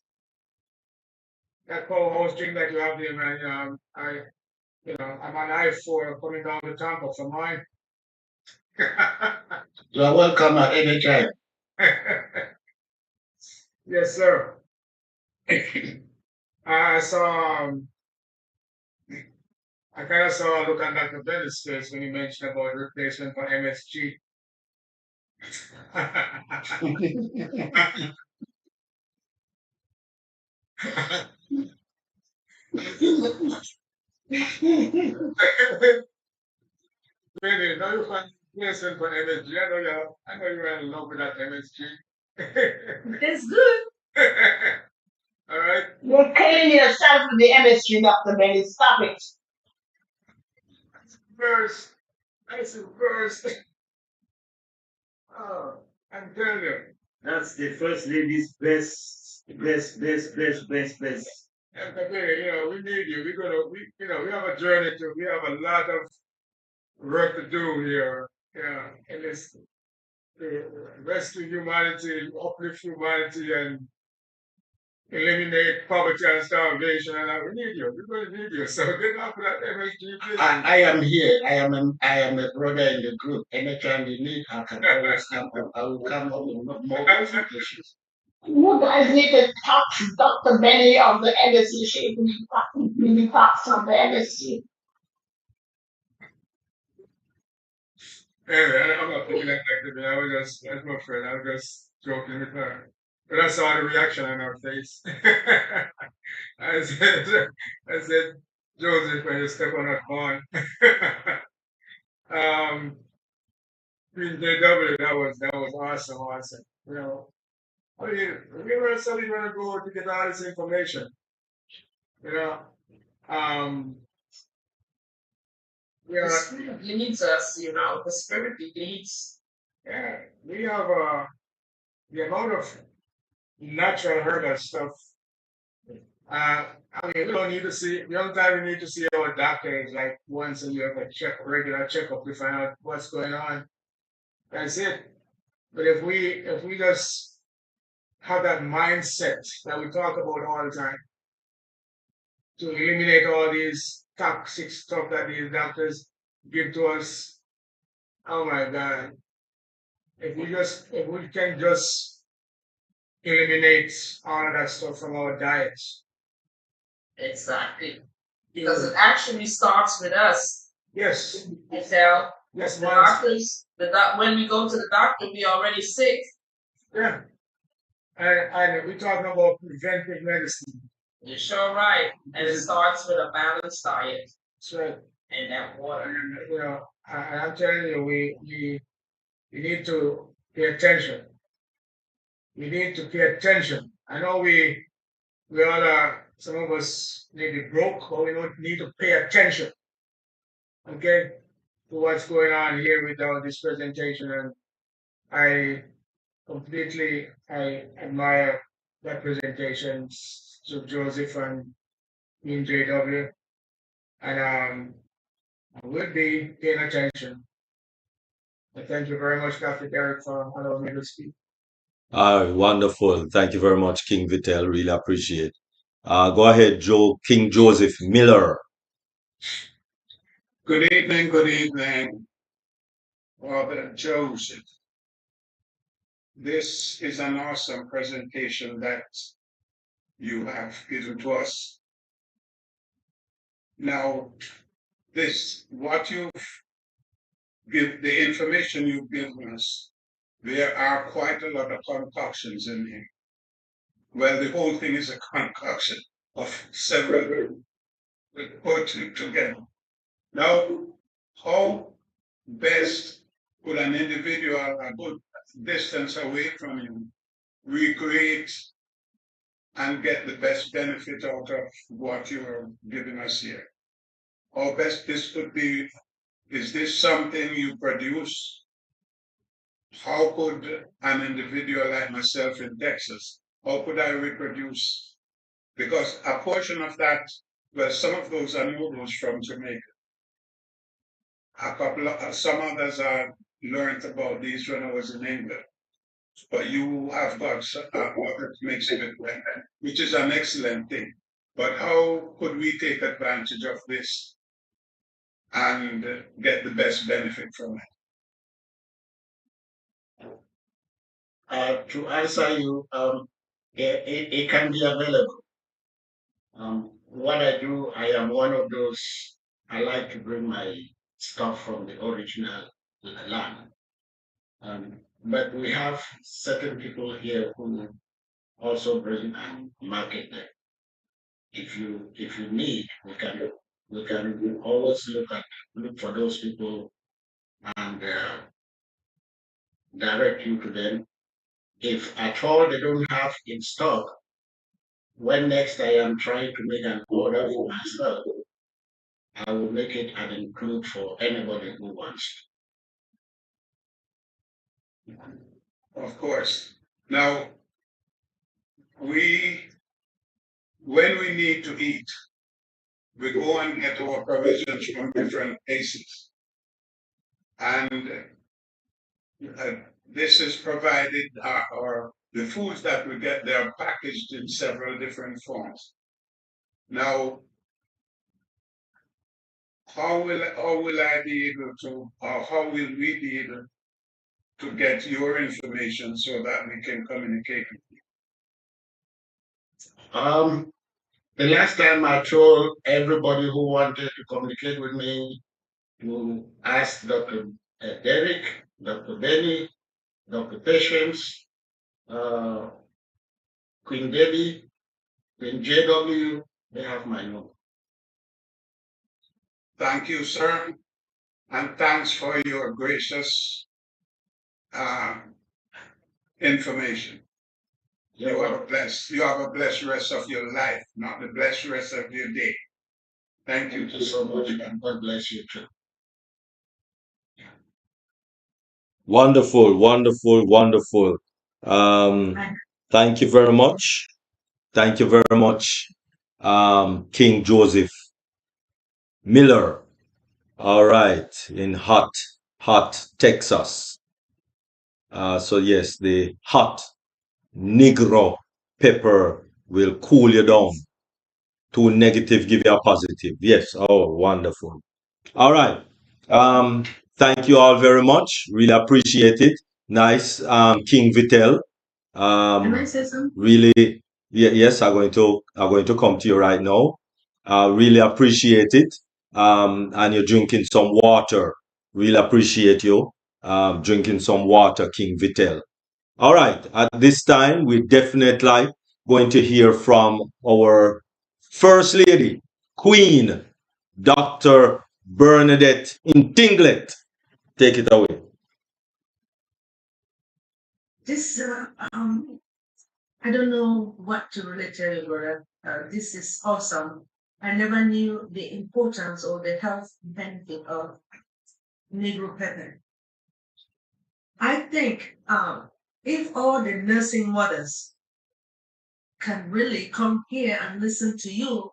That powerhouse drink that you have there, man, I'm on I-4 coming down to Tampa for mine. You are welcome at any time. Yes, sir. I saw, I kind of saw a look on Dr. Bennett's face when he mentioned about replacement for MSG. Really, now you find replacement for MSG. I know you're in love with that MSG. That's good. All right. You're killing yourself with the MSG, Dr. Benny. Stop it. Verse. I said verse. Oh, I'm telling you. That's the first lady's best. And we need you. We have a journey we have a lot of work to do here. In this to rescue humanity, uplift humanity, and eliminate poverty and starvation. And we need you. We're going to need you. So get up for that MSG, please. I am here. I am a brother in the group. Anytime you need, I can always come up. I will come up with more issues. You guys need to talk to Dr. Benny of the MSC. She really talks of the MSC. Anyway, I'm not thinking that actively. I was just, that's my friend. I was just joking with her. But I saw the reaction on her face. I said, Joseph, when you step on that horn. Queen JW, that was awesome. I mean, we were suddenly going to go to get all this information. The spirit leads us, the spirit leads. Yeah, we have the amount of natural herbal stuff. I mean, we don't need to see. The only time we need to see our doctor is like once a year, a regular checkup to find out what's going on. That's it. But if we just have that mindset that we talk about all the time to eliminate all these toxic stuff that these doctors give to us, oh my God! If we can just eliminate all of that stuff from our diets. Exactly. Because it actually starts with us. Yes. You tell yes, the doctors, when we go to the doctor, we already sick. Yeah. And we're talking about preventive medicine. You're sure right. And it starts with a balanced diet. That's right. And that water. And, I'm telling you, we need to pay attention. We need to pay attention. I know we all are, some of us may be broke, but we don't need to pay attention. Okay? To what's going on here with this presentation. And completely. I admire that presentation to Joseph and Ian JW, and I will be paying attention. Thank you very much, Dr. Derek, for allowing me to speak. Wonderful. Thank you very much, King Vitel. Really appreciate. Go ahead, King Joseph Miller. Good evening, Robert Joseph. This is an awesome presentation that you have given to us. Now, what you've the information you've given us, there are quite a lot of concoctions in here. Well, the whole thing is a concoction of several put together. Now, how best could an individual a good distance away from you recreate and get the best benefit out of what you're giving us here? How best this could be, is this something you produce? How could an individual like myself in Texas, how could I reproduce? Because a portion of that, well, some of those are noodles from Jamaica. Some others I learned about these when I was in England. But you have got what makes it well, which is an excellent thing. But how could we take advantage of this and get the best benefit from it? To answer you, it can be available. What I do, I am one of those, I like to bring my stuff from the original land. But we have certain people here who also bring and market them. If you need, we can always look for those people and direct you to them. If at all they don't have in stock, when next I am trying to make an order for myself, I will make it and include for anybody who wants. Of course. Now, when we need to eat, we go and get our provisions from different places. And this is provided, or the foods that we get, they are packaged in several different forms. Now, how will I be able to, or how will we be able to get your information so that we can communicate with you? The last time I told everybody who wanted to communicate with me to ask Dr. Derek, Dr. Benny, Dr. Patience, Queen Debbie, Queen JW, they have my number. Thank you, sir. And thanks for your gracious information. You have a blessed rest of your life, not the blessed rest of your day. Thank you so much, and God bless you too. Wonderful, wonderful, wonderful. Thank you very much. Thank you very much, King Joseph Miller. All right, in hot Texas. So yes, the hot NEGRO pepper will cool you down. To negative, give you a positive. Yes. Oh, wonderful. All right. Thank you all very much. Really appreciate it. Nice, King Vitel. Can I say something? Really, yes, I'm going to come to you right now. Really appreciate it. And you're drinking some water. Really appreciate you drinking some water, King Vitel. All right. At this time, we definitely going to hear from our First Lady, Queen, Dr. Bernadette Intinglet. Take it away. This, I don't know what to really tell you, brother. This is awesome. I never knew the importance or the health benefit of Negro pepper. I think if all the nursing mothers can really come here and listen to you,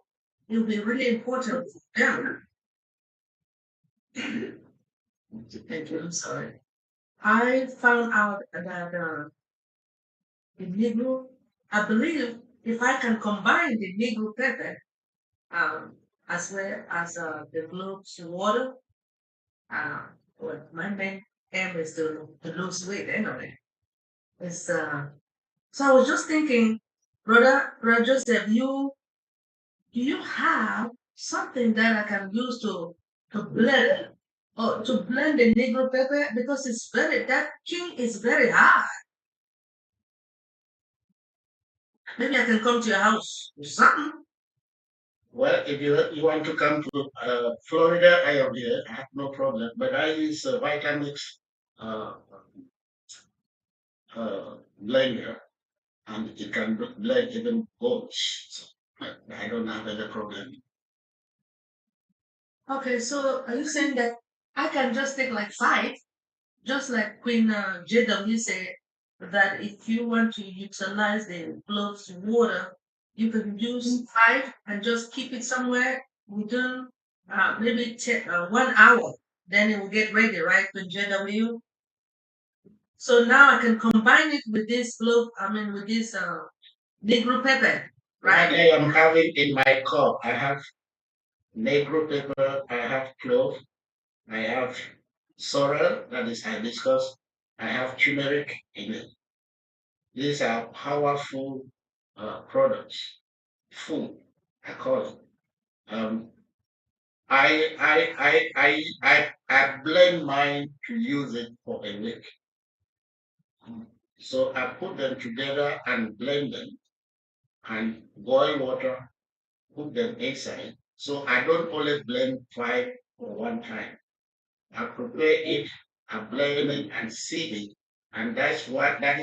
it will be really important for them. Thank you. I'm sorry. I found out that the Negro, I believe if I can combine the Negro pepper as well as the Globe's water, well, my main aim is to lose weight anyway. It's, so I was just thinking, Brother Joseph, do you have something that I can use to blend or to blend the Negro pepper because that king is very hard. Maybe I can come to your house or something. Well, if you want to come to Florida, I am here. I have no problem. But I use a Vitamix uh, blender, and it can blend even goats. So I don't have any problem. Okay, so are you saying that I can just take like 5, just like Queen JW said, that if you want to utilize the Glove's water, you can use 5 and just keep it somewhere within maybe 1 hour. Then it will get ready, right, Queen JW? So now I can combine it with this with this Negro pepper, Right, right? I am having in my cup, I have Negro pepper, I have clove, I have sorrel, that is hibiscus, I have turmeric in it. These are powerful products, food, I call it. I blend mine to use it for a week. So I put them together and blend them and boil water, put them inside. So I don't only blend 5 for one time. I prepare it, I blend it and seed it. And that is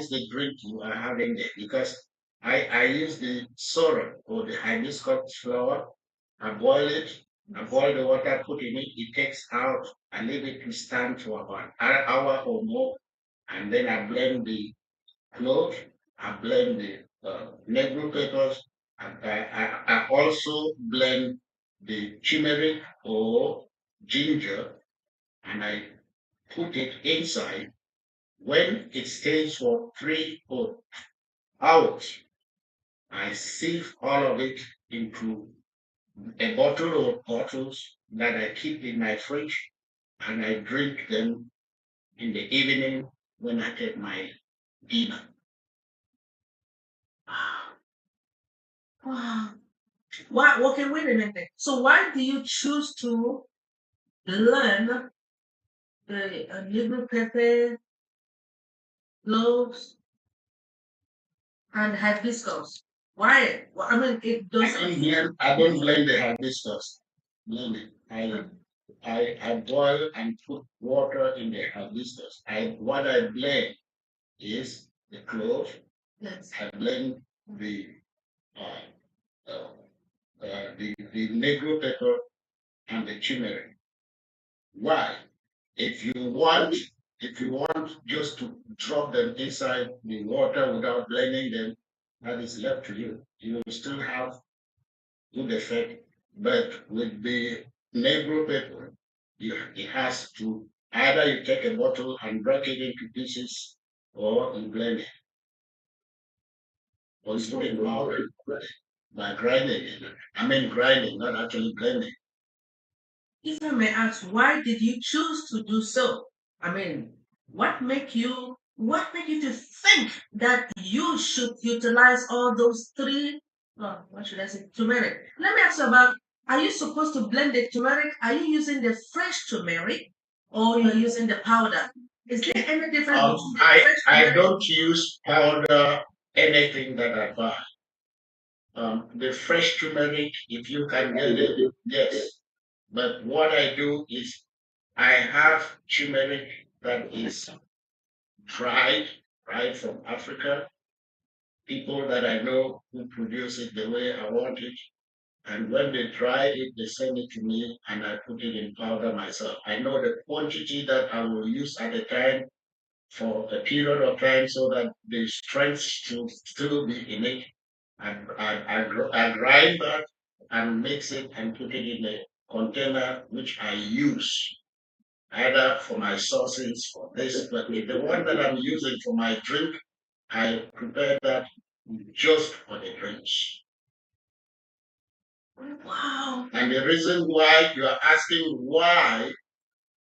the drink you are having there because I use the sorrel or the hibiscus flower. I boil it, I boil the water, put in it, it takes out, I leave it to stand for about an hour or more, and then I blend the clove, I blend the negro peppers, and I also blend the turmeric or ginger, and I put it inside. When it stays for 3 or 4 hours, I sieve all of it into a bottle or bottles that I keep in my fridge, and I drink them in the evening when I take my dinner. Wow. Why? Okay, wait a minute. So why do you choose to learn the Negro pepper, cloves, and hibiscus? Why? Well, I mean, it doesn't. I don't blend the hibiscus. Blend it. I boil and put water in the hibiscus. What I blend is the clove. Yes. I blend the uh, uh, the negro pepper and the turmeric. Why? If you want, if you want just to drop them inside the water without blending them, that is left to you. You will still have good effect, but with the negro pepper, it has to either you take a bottle and break it into pieces, or you blend it, or you put it in powder by grinding it. I mean grinding, not actually blending. If I may ask, why did you choose to do so? I mean, what make you to think that you should utilize all those 3? No, what should I say? Turmeric. Let me ask you about. Are you supposed to blend the turmeric? Are you using the fresh turmeric, or you're using the powder? Is there any difference between the fresh I turmeric? don't use powder anything that I buy. The fresh turmeric, if you can get it, yes. But what I do is I have turmeric that is dried, right from Africa. People that I know who produce it the way I want it. And when they dry it, they send it to me and I put it in powder myself. I know the quantity that I will use at a time for a period of time so that the strength should still be in it. I grind that and mix it and put it in a container which I use either for my sauces for this, but with the one that I'm using for my drink, I prepare that just for the drinks. Wow. And the reason why you are asking why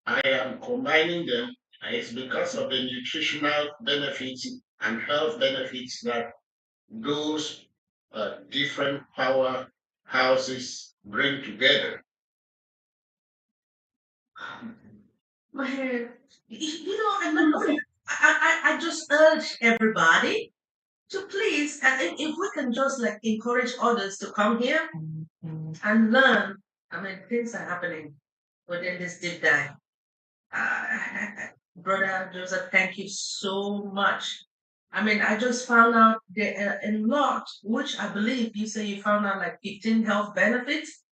I am combining them is because of the nutritional benefits and health benefits that those different powerhouses bring together. Man, I just urge everybody to please, and if we can just like encourage others to come here and learn. I mean, things are happening within this deep dive. Brother Joseph, thank you so much. I mean, I just found out there are a lot, which I believe you say you found out like 15 health benefits.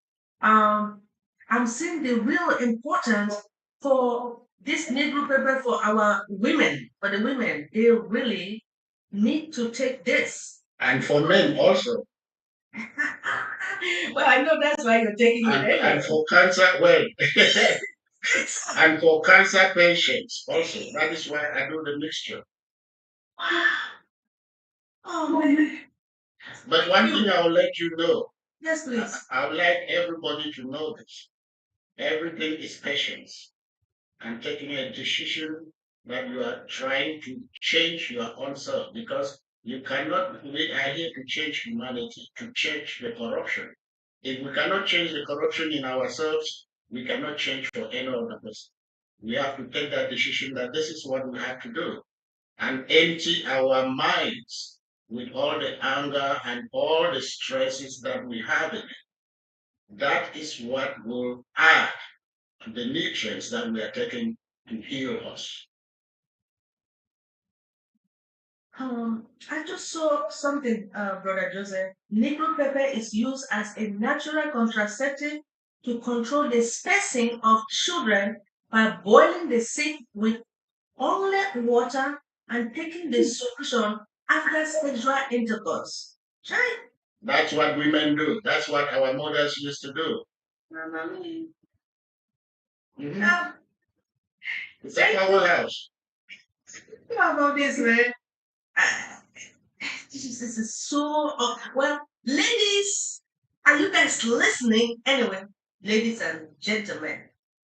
I'm seeing the real importance for this Negro pepper for our women, for the women. They really need to take this. And for men also. Well, I know that's why you're taking it anyway. And for cancer, well, and for cancer patients also. That is why I do the mixture. Oh man. But one thing I will let you know. Yes, please. I would like everybody to know this. Everything is patience and taking a decision that you are trying to change your own self, because you cannot, we are here to change humanity, to change the corruption. If we cannot change the corruption in ourselves, we cannot change for any other person. We have to take that decision that this is what we have to do and empty our minds with all the anger and all the stresses that we have in it. That is what will add to the nutrients that we are taking to heal us. I just saw something, Brother Joseph. Negro pepper is used as a natural contraceptive to control the spacing of children by boiling the seed with only water and taking the solution after sexual intercourse. Right? That's what women do. That's what our mothers used to do. Yeah. It's a powerhouse. How about this, man? This is so well, ladies. Are you guys listening? Anyway, ladies and gentlemen,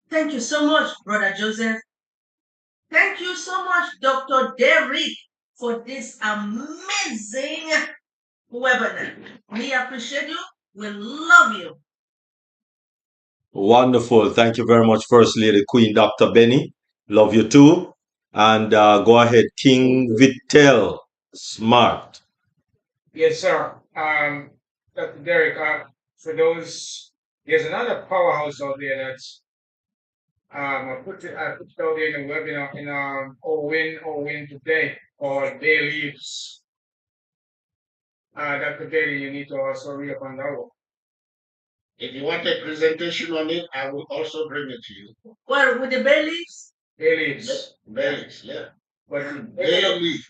thank you so much, Brother Joseph. Thank you so much, Dr. Derrick, for this amazing webinar. We appreciate you. We love you. Wonderful. Thank you very much, First Lady Queen Dr. Benny. Love you too. And go ahead, King Vittel Smart. Yes, sir. Dr. Derek, for those, there's another powerhouse out there that's I put it out there in the webinar in Owen today called Bay Leaves. Dr. Benny, you need to also read up on that one. If you want a presentation on it, I will also bring it to you. Well, with the bay leaves? Bay leaves. Bay leaves, yeah. But Bay leaf.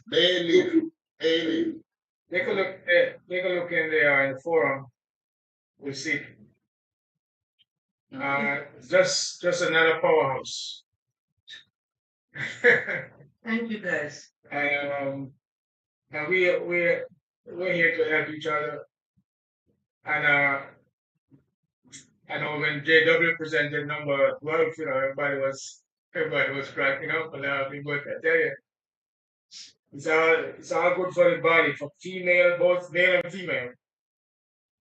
Take a look in the forum. We'll see. Just another powerhouse. Thank you, guys. And we're here to help each other. And I know when JW presented number 12, everybody was cracking up and laughing. But I tell you, it's all good for the body, for female, both male and female.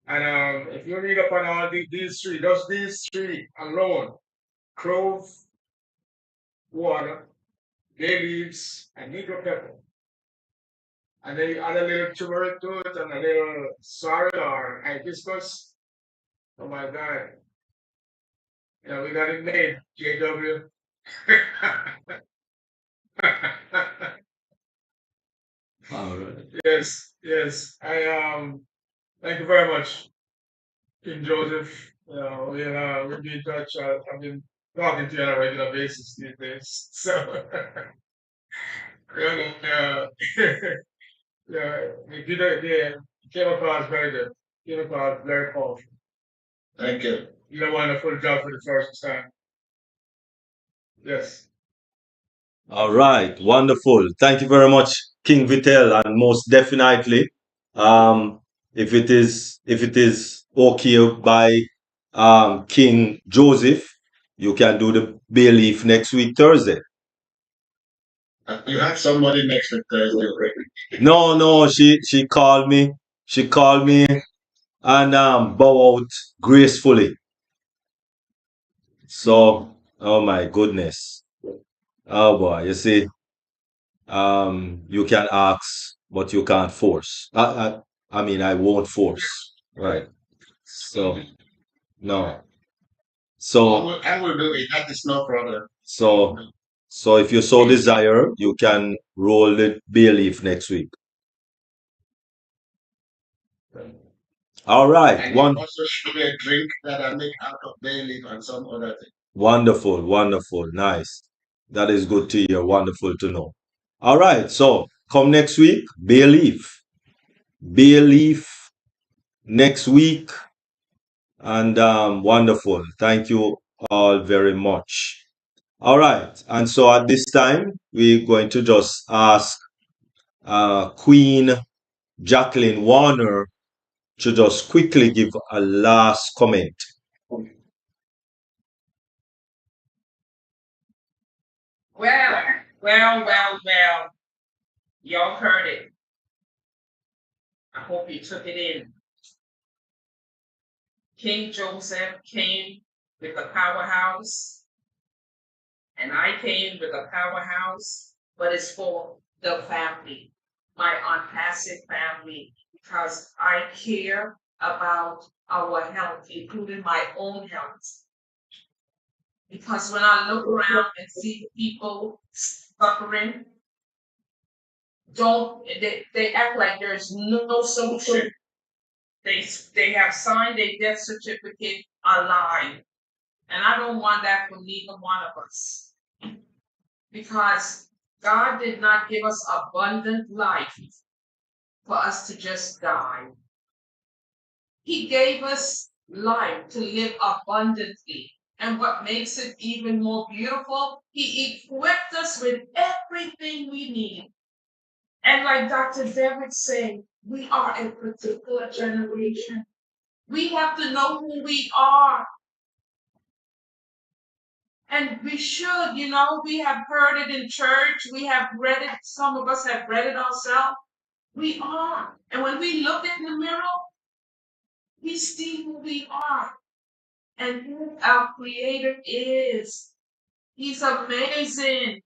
And if you read up on all these three, just these three alone, clove, water, bay leaves, and negro pepper. And then you add a little turmeric to it and a little sorrel or hibiscus. Oh my God. We got it made, JW. All right. Yes. Thank you very much, King Joseph. We'll be in touch. I've been talking to you on a regular basis these days. So Yeah, the chemical is very good. Chemical is very powerful. Thank you. You did a wonderful job for the first time. Yes. All right, wonderful. Thank you very much, King Vitel, and most definitely, um, if it is okay by King Joseph, you can do the bay leaf next week Thursday. You had somebody next week Thursday already. No, no, she called me. She called me and bow out gracefully. So, oh my goodness. Oh boy, you see, you can ask, but you can't force. I mean, I won't force. Right. So, no. So, I will do it. That is no problem. so, so if you so desire, you can roll the bay leaf next week. All right. And you also show me a drink that I make out of bay leaf and some other thing. Wonderful, wonderful, nice. That is good to hear. Wonderful to know. All right. So come next week, bay leaf. Bay leaf next week. And wonderful. Thank you all very much. All right. And so at this time, we're going to just ask Queen Jacqueline Warner to just quickly give a last comment. Well. Y'all heard it. I hope you took it in. King Joseph came with a powerhouse, and I came with a powerhouse, but it's for the family, my unpassive family, because I care about our health, including my own health. Because when I look around and see people suffering, they act like there's no solution. They have signed a death certificate alive. And I don't want that for neither one of us. Because God did not give us abundant life for us to just die. He gave us life to live abundantly. And what makes it even more beautiful, He equipped us with everything we need. And like Dr. Derrick said, we are a particular generation. We have to know who we are. And we should, we have heard it in church. We have read it. Some of us have read it ourselves. We are. And when we look in the mirror, we see who we are and who our Creator is. He's amazing.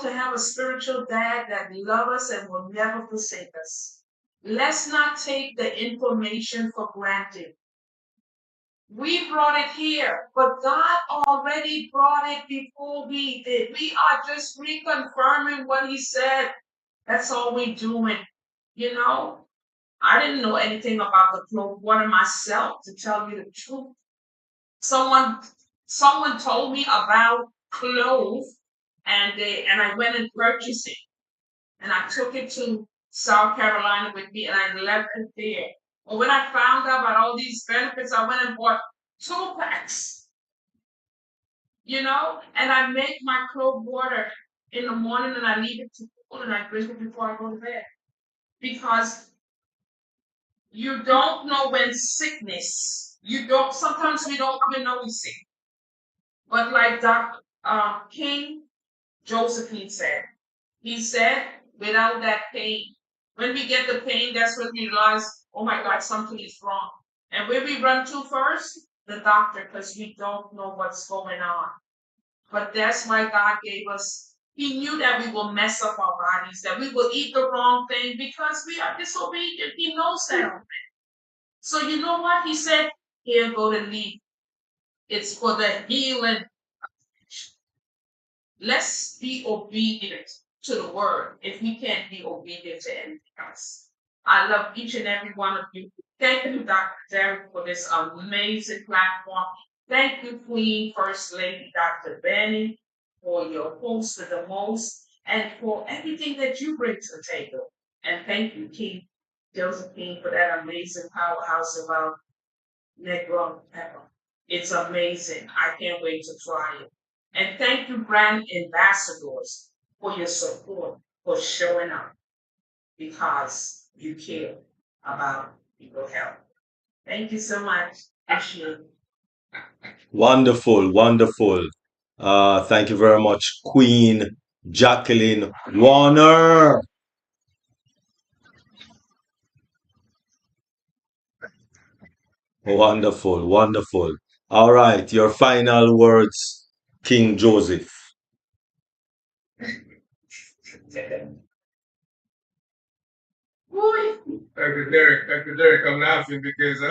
To have a spiritual dad that loves us and will never forsake us. Let's not take the information for granted. We brought it here, but God already brought it before we did. We are just reconfirming what He said. That's all we're doing. I didn't know anything about the Clove water myself, to tell you the truth. Someone told me about Clove, and I went and purchased it, and I took it to South Carolina with me, and I left it there. But when I found out about all these benefits, I went and bought 2 packs, and I make my Clove water in the morning, and I leave it to cool, and I drink it before I go to bed. Because you don't know when sometimes we don't even know we're sick. But like Dr. King Josephine said, he said, without that pain, when we get the pain, that's when we realize, oh my God, something is wrong. And where we run to first? The doctor, because we don't know what's going on. But that's why God gave us, He knew that we will mess up our bodies, that we will eat the wrong thing because we are disobedient. He knows that already. So you know what? He said, here, go to leaf. It's for the healing. Let's be obedient to the word if we can't be obedient to anything else. I love each and every one of you. Thank you, Dr. Derrick, for this amazing platform. Thank you, Queen First Lady Dr. Benny. for your host with the most, and for everything that you bring to the table. And thank you, Keith Josephine, for that amazing powerhouse about NEGRO pepper. It's amazing. I can't wait to try it. And thank you, brand ambassadors, for your support, for showing up because you care about people health. Thank you so much. Appreciate it. Wonderful, wonderful. Thank you very much, Queen Jacqueline Warner. Wonderful, wonderful. All right, your final words, King Joseph. Dr. Derek, I'm laughing because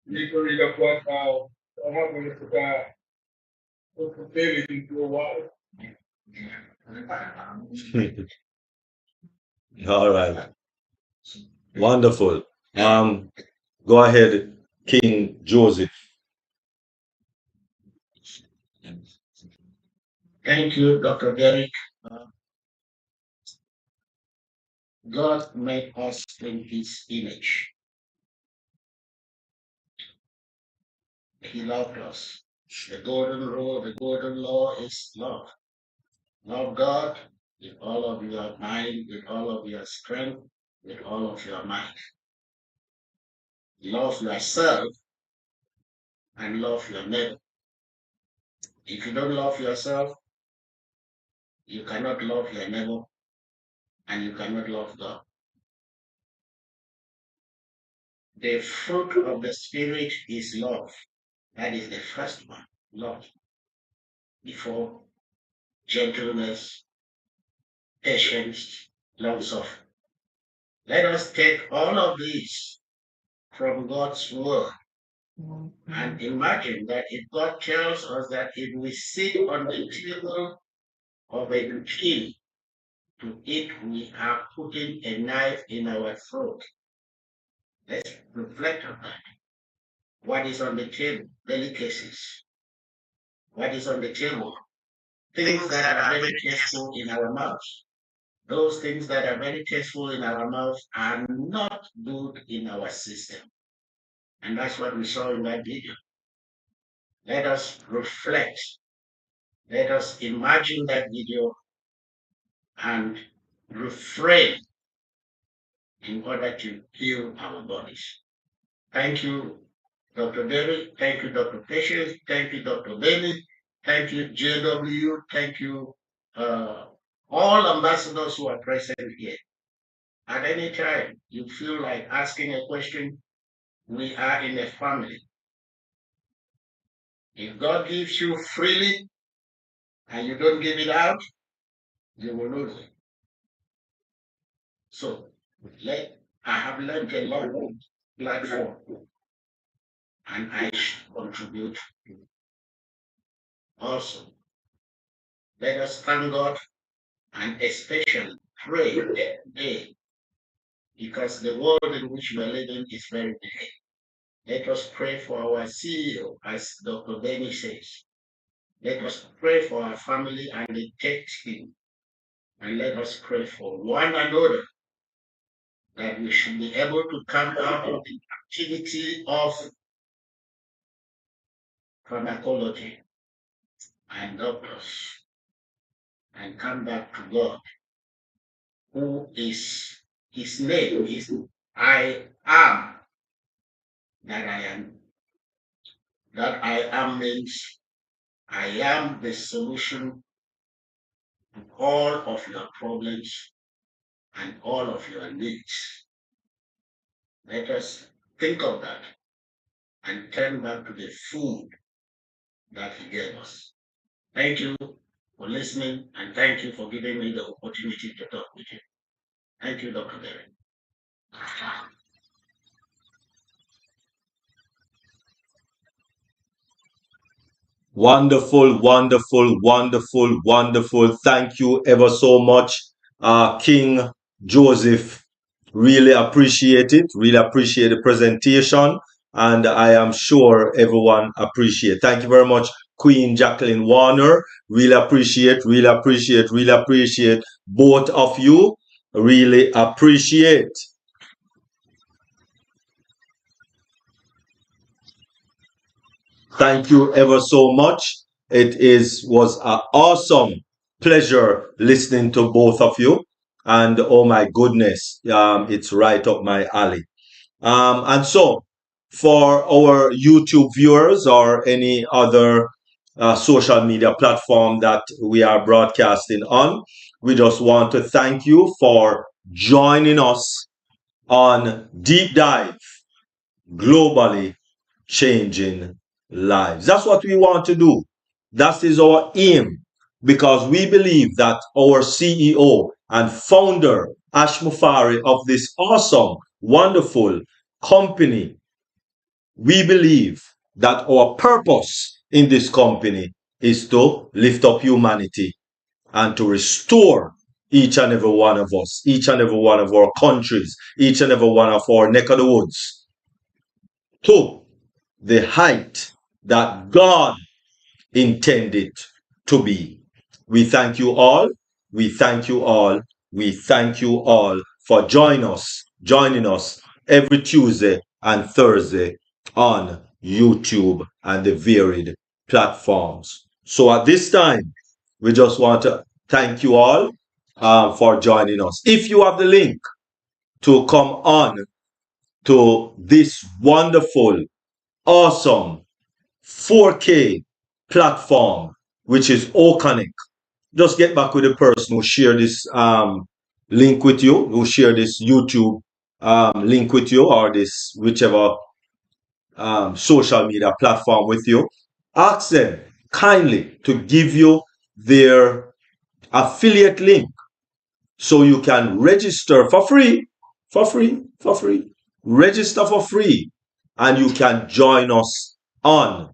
you can read up what happened with the baby into a water. All right, wonderful. Go ahead, King Joseph. Thank you, Dr. Derek. God made us in his image. He loved us. The golden rule, the golden law is love. Love God with all of your mind, with all of your strength, with all of your might. Love yourself and love your neighbor. If you don't love yourself, you cannot love your neighbor and you cannot love God. The fruit of the Spirit is love. That is the first one, love. Before gentleness, patience, long suffering. Let us take all of these from God's word and imagine that if God tells us that if we sit on the table of a king to eat, we are putting a knife in our throat. Let's reflect on that. What is on the table? Delicacies. What is on the table? Things that are very tasteful in our mouths. Those things that are very tasteful in our mouths are not good in our system. And that's what we saw in that video. Let us reflect. Let us imagine that video and refrain in order to heal our bodies. Thank you, Dr. Derry. Thank you, Dr. Patience. Thank you, Dr. Benny. Thank you, JW. Thank you, all ambassadors who are present here. At any time you feel like asking a question, we are in a family. If God gives you freely and you don't give it out, you will lose it. So I have learned a lot on platform, and I should contribute also. Let us thank God and especially pray every day, because the world in which we are living is very big. Let us pray for our CEO, as Dr. Benny says. Let us pray for our family and the tech team. And let us pray for one another that we should be able to come out of the activity of pharmacology and doctors and come back to God, who is, his name is I am that I am. That I am means I am the solution to all of your problems and all of your needs. Let us think of that and turn back to the food that he gave us. Thank you for listening, and thank you for giving me the opportunity to talk with you. Thank you, Dr. Derek. Wonderful, wonderful, wonderful, wonderful. Thank you ever so much, King Joseph. Really appreciate it. Really appreciate the presentation. and I am sure everyone appreciate. Thank you very much, Queen Jacqueline Warner. Really appreciate, really appreciate, really appreciate both of you. Really appreciate. Thank you ever so much. It was an awesome pleasure listening to both of you. And oh my goodness, it's right up my alley. And so, for our YouTube viewers or any other social media platform that we are broadcasting on, we just want to thank you for joining us on Deep Dive Globally Changing Lives. That's what we want to do. That is our aim, because we believe that our CEO and founder, Ash Mufari, of this awesome, wonderful company, we believe that our purpose in this company is to lift up humanity and to restore each and every one of us, each and every one of our countries, each and every one of our neck of the woods to the height that God intended to be. We thank you all. We thank you all. We thank you all for joining us every Tuesday and Thursday on YouTube and the varied platforms. So at this time, we just want to thank you all for joining us. If you have the link to come on to this wonderful, awesome 4K platform, which is Oconic, just get back with the person who shared this link with you, who shared this YouTube link with you, or this whichever social media platform with you. Ask them kindly to give you their affiliate link so you can register for free, register for free, and you can join us on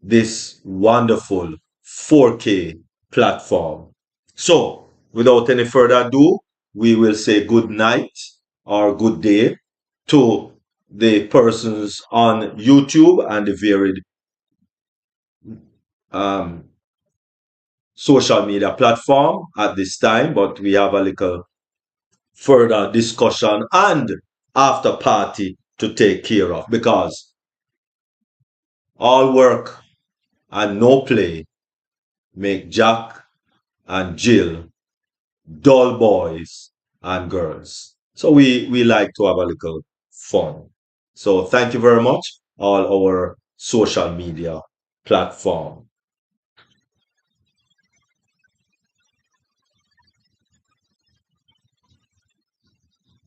this wonderful 4K platform. So, without any further ado, we will say good night or good day to the persons on YouTube and the varied social media platform at this time, but we have a little further discussion and after party to take care of, because all work and no play make Jack and Jill dull boys and girls. So we like to have a little fun. So thank you very much, all our social media platform.